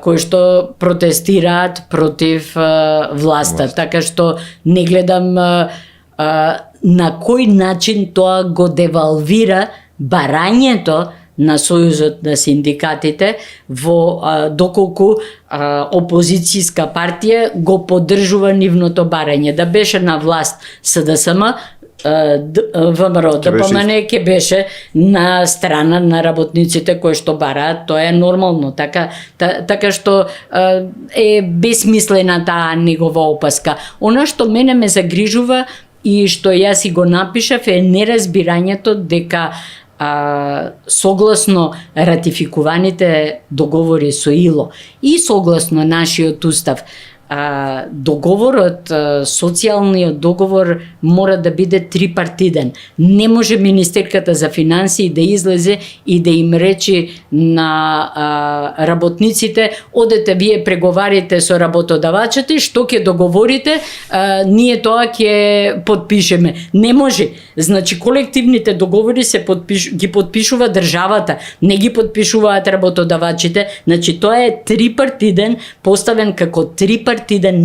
кои што протестираат против власта. Така што не гледам на кој начин тоа го девалвира барањето на Сојузот на синдикатите во доколку опозицијска партија го поддржува нивното барање. Да беше на власт СДСМ, ВМРО, ДПМН ќе беше на страна на работниците кои што бараат, тоа е нормално. Така што е бесмислена таа негова опаска. Она што мене ме загрижува и што јас и го напишав е неразбирањето дека согласно ратификуваните договори со ИЛО и согласно нашиот устав, договорот, социјалниот договор мора да биде трипартиден. Не може министерката за финансии да излезе и да им речи на работниците: одете вие преговарите со работодавачите, што ќе договорите, ние тоа ќе подпишеме. Не може. Значи колективните договори ги подпишува државата, не ги подпишуваат работодавачите. Значи тоа е трипартиден, поставен како трипартиден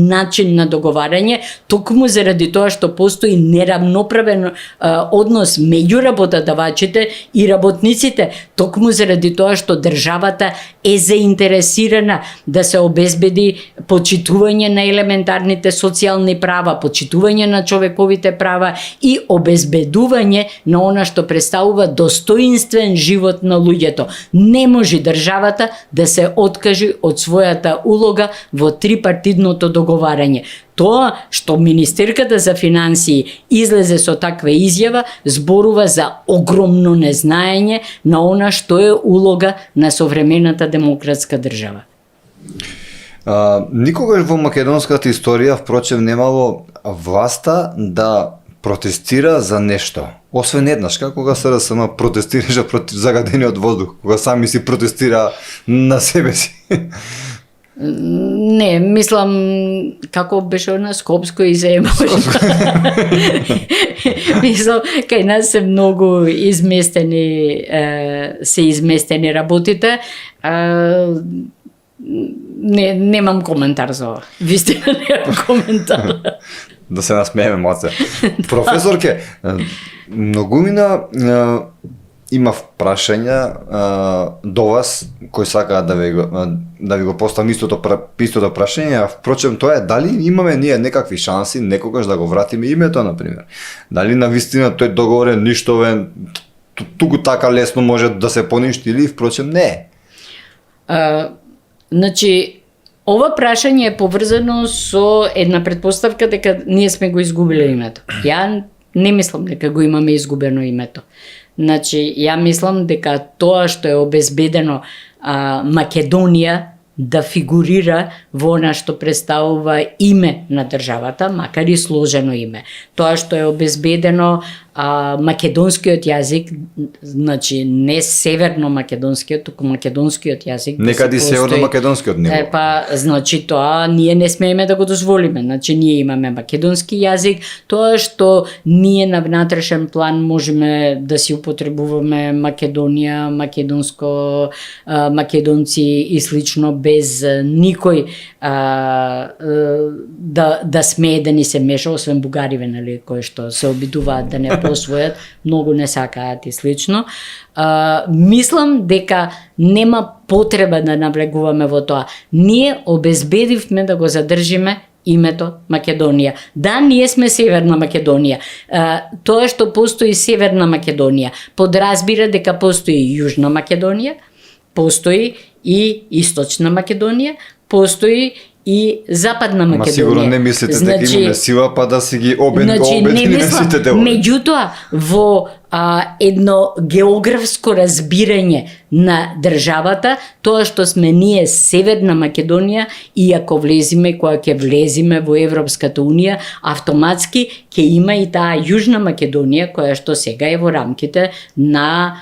начин на договарање, токму заради тоа што постои неравноправен однос меѓу работодавачите и работниците, токму заради тоа што државата е заинтересирана да се обезбеди почитување на елементарните социјални права, почитување на човековите права и обезбедување на она што представува достоинствен живот на луѓето. Не може државата да се откажи од својата улога во трипартидното договарање. Тоа што Министерката за финансии излезе со таква изјава зборува за огромно незнаење на она што е улога на современата демократска држава. Никогаш во македонската историја, впрочем, немало власта да протестира за нешто. Освен еднаш, кога СДСМ протестираше против загадениот воздух, кога сами си протестира на себе си. Не, мислам, како беше на Скопско и се мислам, кај нас се многу изместени работите. Немам коментар за ова. Вистина немам коментар. Да се насмееме малце. Професорке, многумина имав прашања до вас кои сакаат да ви го поставам истото прашање, а впрочем тоа е дали имаме ние некакви шанси некогаш да го вратиме името, например. Дали навистина тој договор е ништовен, туку така лесно може да се поништи или впрочем не е? Значи, ова прашање е поврзано со една предпоставка дека ние сме го изгубиле името. Ја не мислам дека го имаме изгубено името. Значи, ја мислам дека тоа што е обезбедено Македонија да фигурира во она што представува име на државата, макар и сложено име. Тоа што е обезбедено македонскиот јазик, значи не северно македонскиот, туку македонскиот јазик. Некаде северно македонскиот ниво. Значи тоа ние не смееме да го дозволиме. Значи ние имаме македонски јазик, тоа што ние на внатрешен план можеме да си употребуваме Македонија, македонско, македонци и слично без никој да смее да ни се меша, освен бугариве, нали, кои што се обидуваат да не посвојат, многу не сакаат и слично. Мислам дека нема потреба да навлегуваме во тоа. Ние обезбедивме да го задржиме името Македонија. Да, ние сме Северна Македонија. Тоа што постои Северна Македонија подразбира дека постои Јужна Македонија, постои и Источна Македонија, постои и Западна Македонија. Ма сигурно не мислите дека имаме сила па да си ги обедини сите делови. Меѓутоа, во едно географско разбирање на државата, тоа што сме ние Северна Македонија, и ако влезиме, кога ќе влезиме во Европската Унија, автоматски ќе има и таа Јужна Македонија, која што сега е во рамките на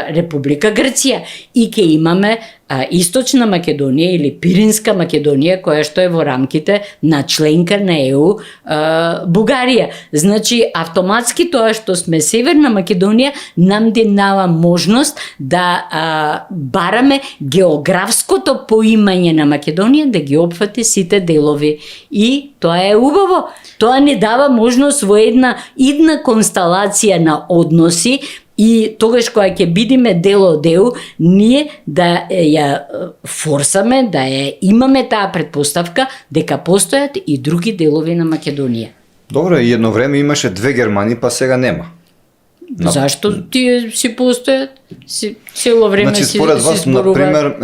Република Грција. И ќе имаме Источна Македонија или Пиринска Македонија, која што е во рамките на членка на ЕУ Бугарија. Значи, автоматски тоа што сме Северна Македонија нам дава можност да бараме географското поимање на Македонија, да ги опфати сите делови. И тоа е убаво. Тоа ни дава можност во една идна констелација на односи и тогаш кога ќе бидеме дел од ЕУ, ние да ја форсаме, да ја имаме таа предпоставка дека постојат и други делови на Македонија. Добро, и едно време имаше две Германии, па сега нема. Зашто тие си постојат? Цело време значи, си според вас, зборуваат. например,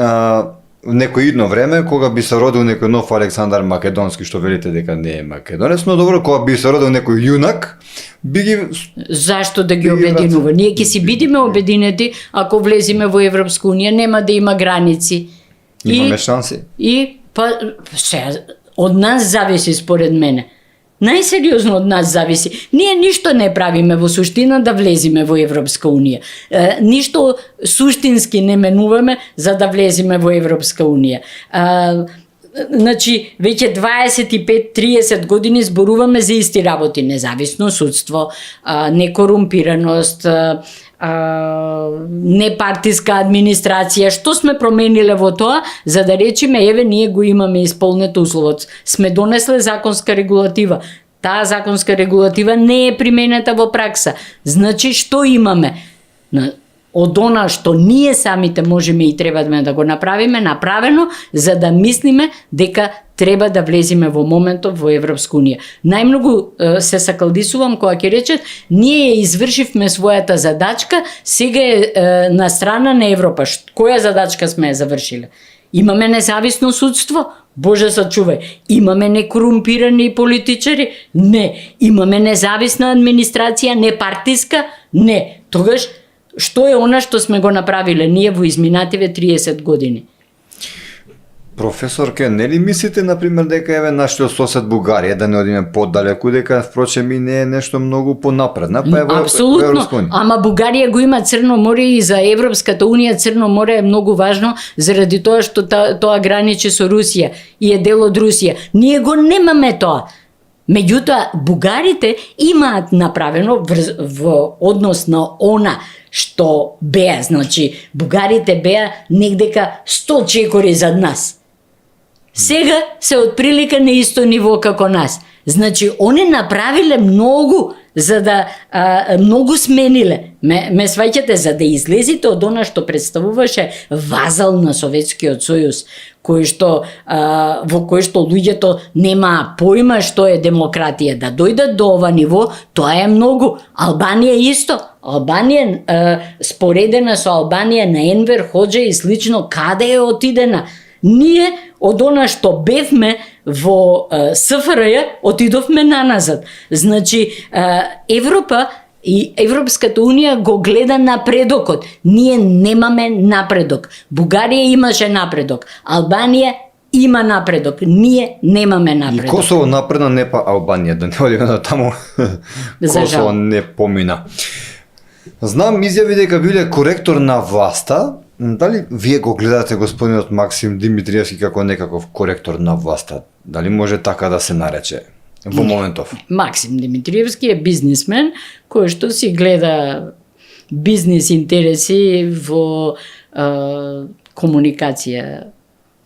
некој идно време, кога би се родил некој нов Александар Македонски, што велите дека не е македонец, но добро, кога би се родил некој јунак, би ги... Зашто да ги би ги обединува? врати. Ние ќе си бидеме обединети ако влеземе во Европска унија, нема да има граници. Имаме шанси. И па од нас зависи според мене. Најсериозно од нас зависи. Ние ништо не правиме во суштина да влеземе во Европска унија. Ништо суштински не менуваме за да влеземе во Европска унија. Значи, веќе 25-30 години зборуваме за исти работи. Независно судство, некорумпираност, непартиска администрација. Што сме промениле во тоа, за да речеме, еве, ние го имаме исполнет условот. Сме донесле законска регулатива. Таа законска регулатива не е применета во пракса. Значи, што имаме? Од она што ние самите можеме и требаме да го направиме, направено, за да мислиме дека треба да влеземе во моментов во Европска унија. Најмногу се сакалдисувам кога ќе речат, ние ја извршивме својата задачка, сега е на страна на Европа. Која задачка сме ја завршиле? Имаме независно судство? Боже сачувај. Имаме некорумпирани политичари? Не. Имаме независна администрација, не партиска? Не. Тогаш, што е она што сме го направиле ние во изминативе 30 години? Професорке, нели мислите, например, дека еве нашиот сосед Бугарија, да не одиме подалеку, дека впрочем и не е нешто многу понапредна, па е во Европска унија? Ама Бугарија го има Црно море и за Европската унија Црно море е многу важно заради тоа што тоа граничи со Русија и е дел од Русија. Ние го немаме тоа. Меѓутоа, бугарите имаат направено во однос на она што беа, значи, бугарите беа негдека 100 чекори зад нас. Сега се отприлика на исто ниво како нас. Значи, они направиле многу, за да многу смениле. Ме сваќате, за да излезите од она што представуваше вазал на Советскиот сојуз, во кој што луѓето нема појма што е демократија. Да дојдат до ова ниво, тоа е многу. Албанија исто. Албанија, споредена со Албанија на Енвер Хоџа и слично, каде е отидена? Ние од она што бевме во СФРЈ отидовме наназад. Значи, Европа и Европската унија го гледа напредокот. Ние немаме напредок. Бугарија имаше напредок. Албанија има напредок. Ние немаме напредок. И Косово напредна, не па Албанија, да не одиме на таму. Косово не помина. Знам изјави дека биле коректор на власта. Дали вие го гледате господинот Максим Димитриевски како некаков коректор на власта? Дали може така да се нарече во моментов? Максим Димитриевски е бизнисмен кој што си гледа бизнис интереси во комуникација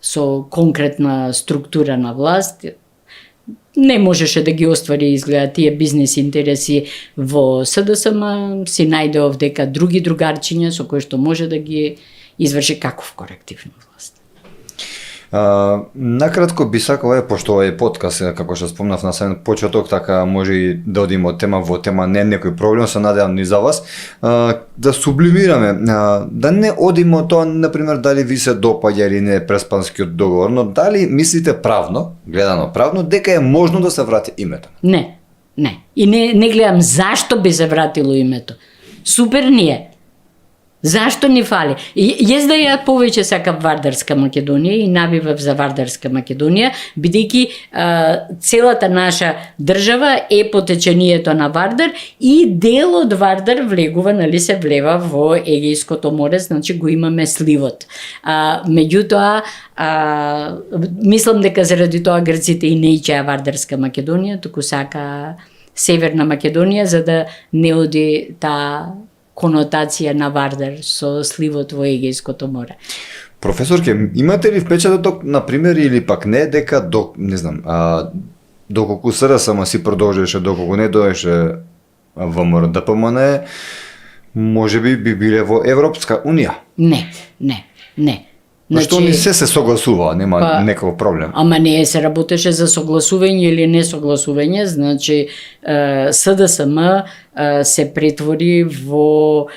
со конкретна структура на власт. Не можеше да ги оствари изгледа тие бизнес интереси во СДСМ, си најдеов дека други другарчиња со кои што може да ги изврши каков коректив на власт. Накратко би сакал, пошто овој подкаст, како што спомнав на самиот почеток, така може и да одиме од тема во тема, не е некој проблем, се надевам ни за вас, да сублимираме, да не одиме од тоа, например, дали ви се допаѓа или не Преспанскиот договор, но дали мислите правно, гледано правно, дека е можно да се врати името? Не. И не гледам зашто би се вратило името. Супер ни е. Зашто ни фали? Јас да ја повеќе сакам Вардарска Македонија и навивав за Вардарска Македонија, бидејќи целата наша држава е по течението на Вардар и дел од Вардар влегува, нали се влева во Егејското море, значи го имаме сливот. Меѓутоа, мислам дека заради тоа грците и не ичеа Вардарска Македонија, туку сака Северна Македонија, за да не оди таа конотација на Вардар со сливот во Егејското море. Професорке, имате ли впечаток, на пример, или пак не, дека доколку СДСМ си продолжеше, доколку не доеше ВМРО ДПМН, можеби би биле во Европска Унија? Не. Што не се согласува, нема некој проблем. Ама не се работеше за согласување или несогласување, значи СДСМ се претвори во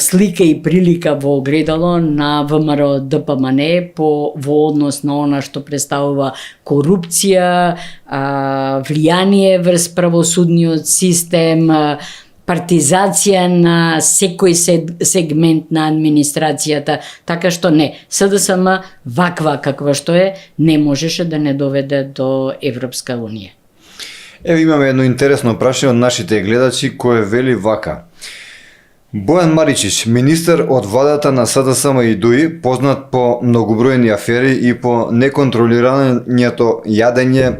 слика и прилика во огледало на ВМРО ДПМН во однос на она што представува корупција, влијание врз правосудниот систем, партизација на секој сегмент на администрацијата, така што не, СДСМ ваква каква што е, не можеше да не доведе до Европска Унија. Еве имаме едно интересно прашање од нашите гледачи кој вели вака. Бојан Маричич, министер од владата на СДСМ и ДУИ, познат по многобројни афери и по неконтролираното јадење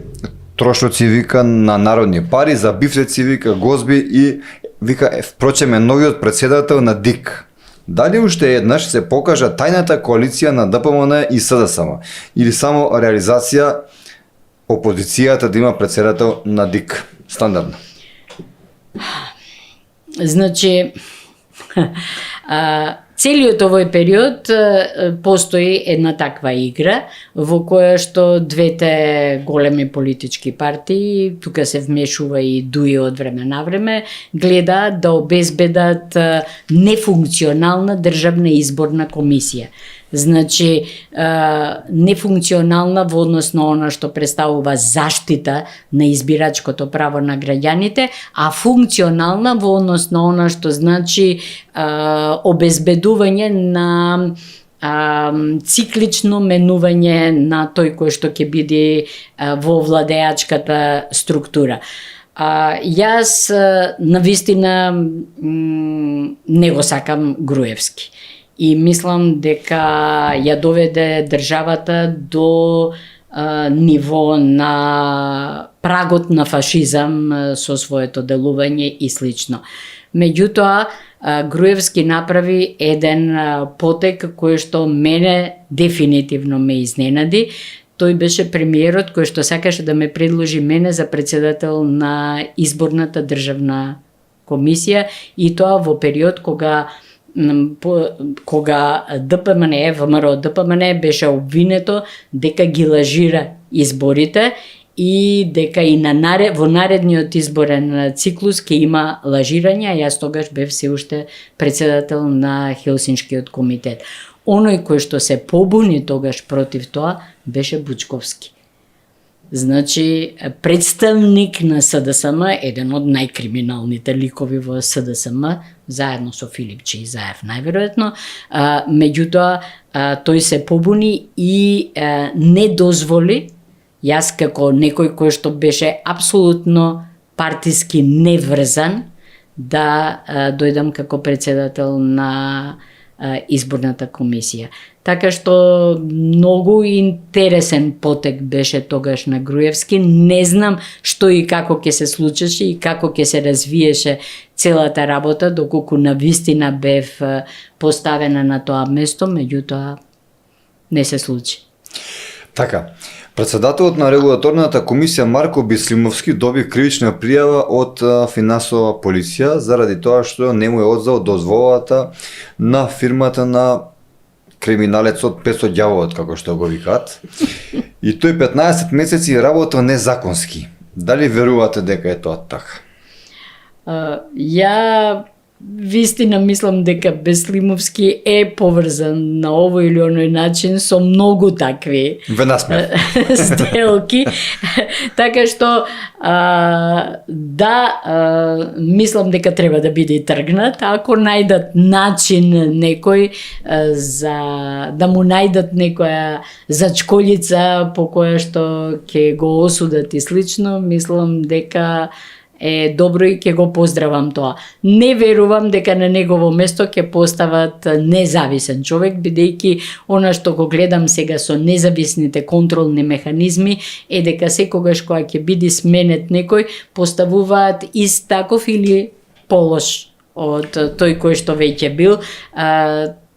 трошоци, вика, на народни пари, за бифтеци, вика, гозби и вика, впрочем, е новиот председател на ДИК. Дали уште еднаш се покажа тајната коалиција на ДПМН и СДСМ или само реализација опозицијата да има председател на ДИК? Стандардно. Значи, целиот овој период постои една таква игра во која што двете големи политички партии, тука се вмешува и ДУИ од време на време, гледаат да обезбедат нефункционална државна изборна комисија. Значи, нефункционална во однос на она што представува заштита на избирачкото право на граѓаните, а функционална во однос на она што значи обезбедување на циклично менување на тој кој што ќе биде во владеачката структура. Јас навистина не го сакам Груевски. И мислам дека ја доведе државата до ниво на прагот на фашизам со своето делување и слично. Меѓутоа, Груевски направи еден потек кој што мене дефинитивно ме изненади. Тој беше премиерот кој што сакаше да ме предложи мене за председател на изборната државна комисија, и тоа во период кога ДПМН, ВМРО ДПМН беше обвинето дека ги лажира изборите и дека и во наредниот изборен циклус ќе има лажирање, а јас тогаш бев се уште председател на Хелсиншкиот комитет. Оној кој што се побуни тогаш против тоа беше Бучковски. Значи, представник на СДСМ, еден од најкриминалните ликови во СДСМ, заедно со Филип Чеизаев најверојатно, меѓутоа тој се побуни и не дозволи, јас како некој кој што беше апсолутно партиски неврзан, да дојдам како председател на изборната комисија. Така што многу интересен потек беше тогаш на Груевски. Не знам што и како ќе се случеше и како ќе се развиеше целата работа, доколку навистина бев поставена на тоа место, меѓутоа не се случи. Така, председателот на регулаторната комисија Марко Бислимовски доби кривична пријава од финансова полиција заради тоа што не му е одзел дозволата на фирмата на криминалецот Пецо ѓаволот, како што го викаат. И тој 15 месеци работа незаконски. Дали верувате дека е тоа така? Ја вистина мислам дека Беслимовски е поврзан на овој или оној начин со многу такви сделки. Така што мислам дека треба да биде тргнат, ако најдат начин некој за да му најдат некоја зачколица по која што ќе го осудат и слично, мислам дека е добро и ќе го поздравам тоа. Не верувам дека на негово место ќе постават независен човек, бидејќи она што го гледам сега со независните контролни механизми е дека секогаш кога ќе биде сменет некој, поставуваат ист таков или полош од тој кој што веќе бил.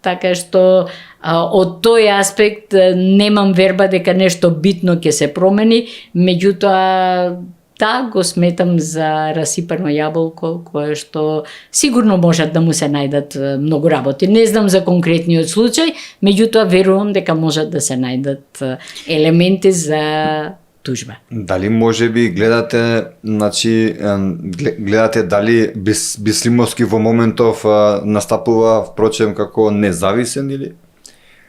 Така што од тој аспект немам верба дека нешто битно ќе се промени, меѓутоа да, го сметам за расипано јаболко, кое што сигурно можат да му се најдат многу работи. Не знам за конкретниот случај, меѓутоа верувам дека можат да се најдат елементи за тужба. Дали може би гледате, значи, гледате дали Бислимовски во моментов настапува впрочем како независен или?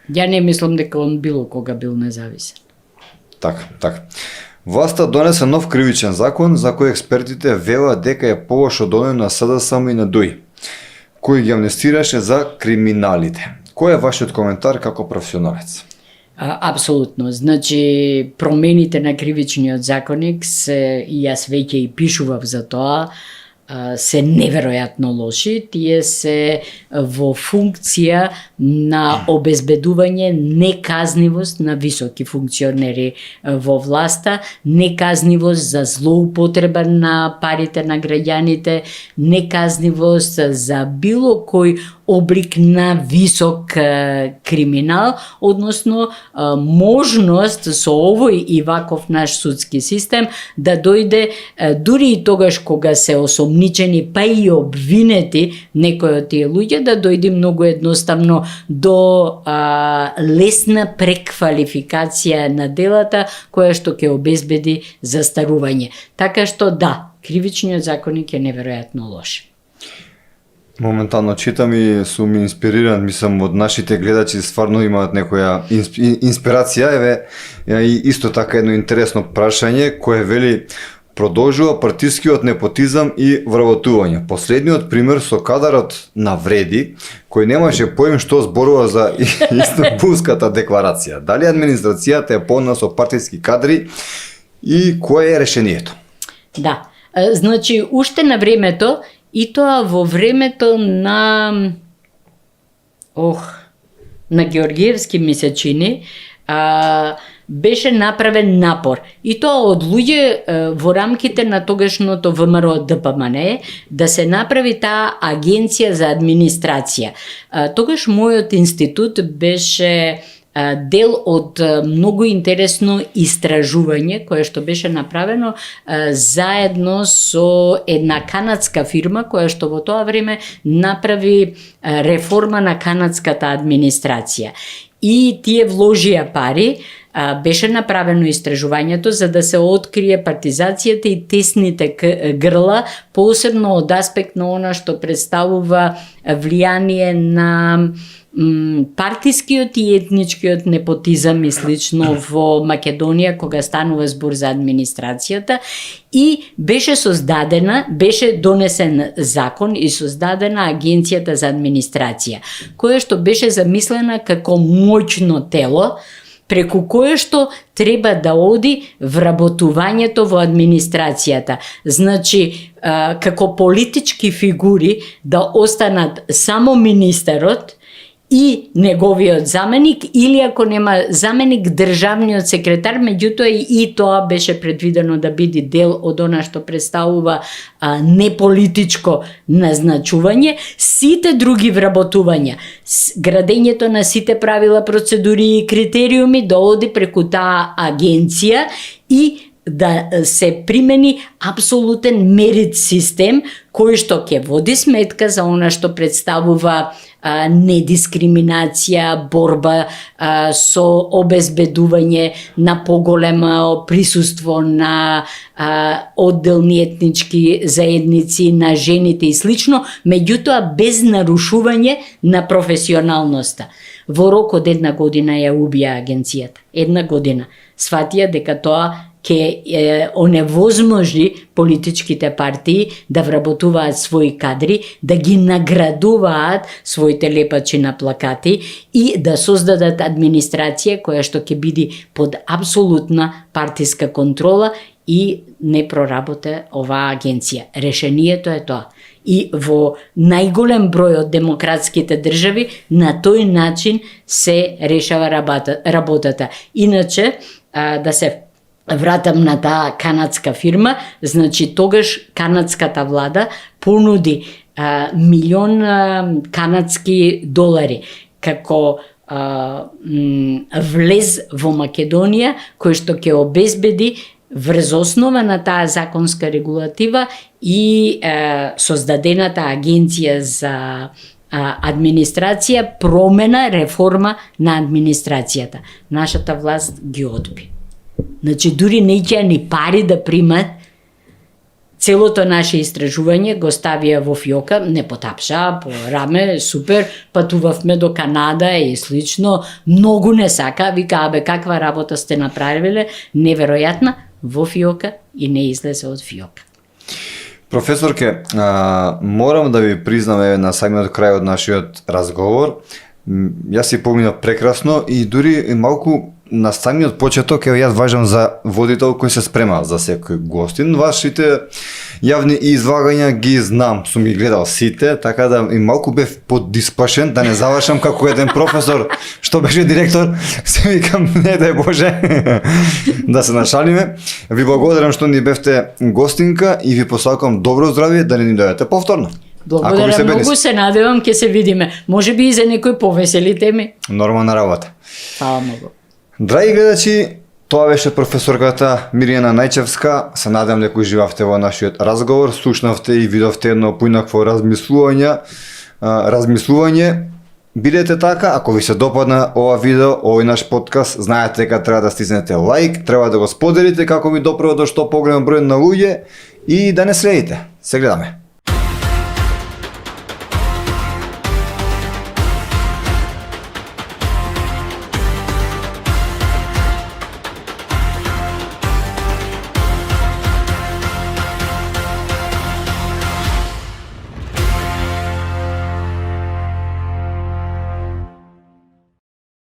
Ја не мислам дека он било кога бил независен. Така. Власта донесе нов кривичен закон за кој експертите велат дека е полош од оној на СДСМ и на ДОИ, кој ги амнестираше за криминалите. Кој е вашиот коментар како професионалец? Апсолутно. Значи, промените на кривичниот законник се, и јас веќе и пишував за тоа, се неверојатно лоши. Тие се во функција на обезбедување неказнивост на високи функционери во власта, неказнивост за злоупотреба на парите на граѓаните, неказнивост за било кој облик на висок криминал, односно можност со овој и ваков наш судски систем да дојде дури и тогаш кога се осомничени па и обвинети некои од тие луѓе, да дојде многу едноставно до лесна преквалификација на делата која што ќе обезбеди застарување. Така што да, кривичниот законник е неверојатно лош. Моментално читам и сум инспириран, мислам, од нашите гледачи стварно имаат некоја инспирација. Еве, и исто така едно интересно прашање кое вели: продолжува партискиот непотизам и вработување. Последниот пример со кадарот на Вреди, кој немаше поим што зборува за Истанбулската декларација. Дали администрацијата е полна со партиски кадри и кое е решението? Да, значи уште на времето, и тоа во времето на Георгиевски ми се чини, беше направен напор. И тоа од луѓе во рамките на тогашното ВМРО ДПМН да се направи таа агенција за администрација. Тогаш мојот институт беше дел од многу интересно истражување кое што беше направено заедно со една канадска фирма која што во тоа време направи реформа на канадската администрација. И тие вложија пари, беше направено истражувањето за да се открие партизацијата и тесните грла, посебно од аспект на она што представува влијание на партискиот и етничкиот непотизам и слично во Македонија кога станува збор за администрацијата, и беше донесен закон и создадена агенцијата за администрација, која што беше замислена како моќно тело преку кое што треба да оди вработувањето во администрацијата. Значи, како политички фигури да останат само министерот и неговиот заменик, или ако нема заменик, државниот секретар, меѓутоа и тоа беше предвидено да биде дел од она што представува неполитичко назначување. Сите други вработувања, градењето на сите правила, процедури и критериуми да оди преку таа агенција и да се примени апсолутен мерит систем кој што ќе води сметка за она што представува недискриминација, борба со обезбедување на поголемо присуство на одделни етнички заедници, на жените и слично, меѓутоа без нарушување на професионалноста. Во рок од 1 година ја убија агенцијата. 1 година. Сватија дека тоа ќе оневозможи политичките партии да вработуваат своји кадри, да ги наградуваат своите лепачи на плакати и да создадат администрација која што ќе биде под апсолутна партиска контрола и не проработе оваа агенција. Решението е тоа. И во најголем број од демократските држави на тој начин се решава работата. Иначе, да се вратам на таа канадска фирма, значи тогаш канадската влада понуди $1,000,000 канадски долари како влез во Македонија, кој што ќе обезбеди врз основа на таа законска регулатива и создадената агенција за администрација, промена, реформа на администрацијата. Нашата власт ги одби. Значи, дури не ќе ни пари да примат. Целото наше истражување го ставија во фиока, не потапша, по раме, супер, патувавме до Канада и слично, многу не сака, вика, абе, каква работа сте направиле, неверојатна, во фиока и не излезе од фиока. Професорке, морам да ви признам на самиот крај од нашиот разговор, јас си поминав прекрасно и дури малку на самиот почеток, јас важам за водител кој се спрема за секој гостин. Вашите јавни излагања ги знам, сум ги гледал сите, така да и малку бев подиспашен, да не завршам како еден професор што беше директор, се викам, не дај Боже, да се нашалиме. Ви благодарам што ни бевте гостинка и ви посакувам добро здравје, да не ни дојдете повторно. Благодарам, многу се надевам, ќе се видиме. Може би и за некои повесели теми. Нормална работа. Фала многу. Драги гледачи, тоа беше професорката Мирјана Најчевска. Се надевам дека уживавте во нашиот разговор, слушнавте и видовте едно поинакво размислување. Бидете така, ако ви се допадна ова видео, овој наш подкаст, знаете дека треба да стиснете лајк, треба да го споделите како ви допрва до што поголем број на луѓе и да не следите. Се гледаме.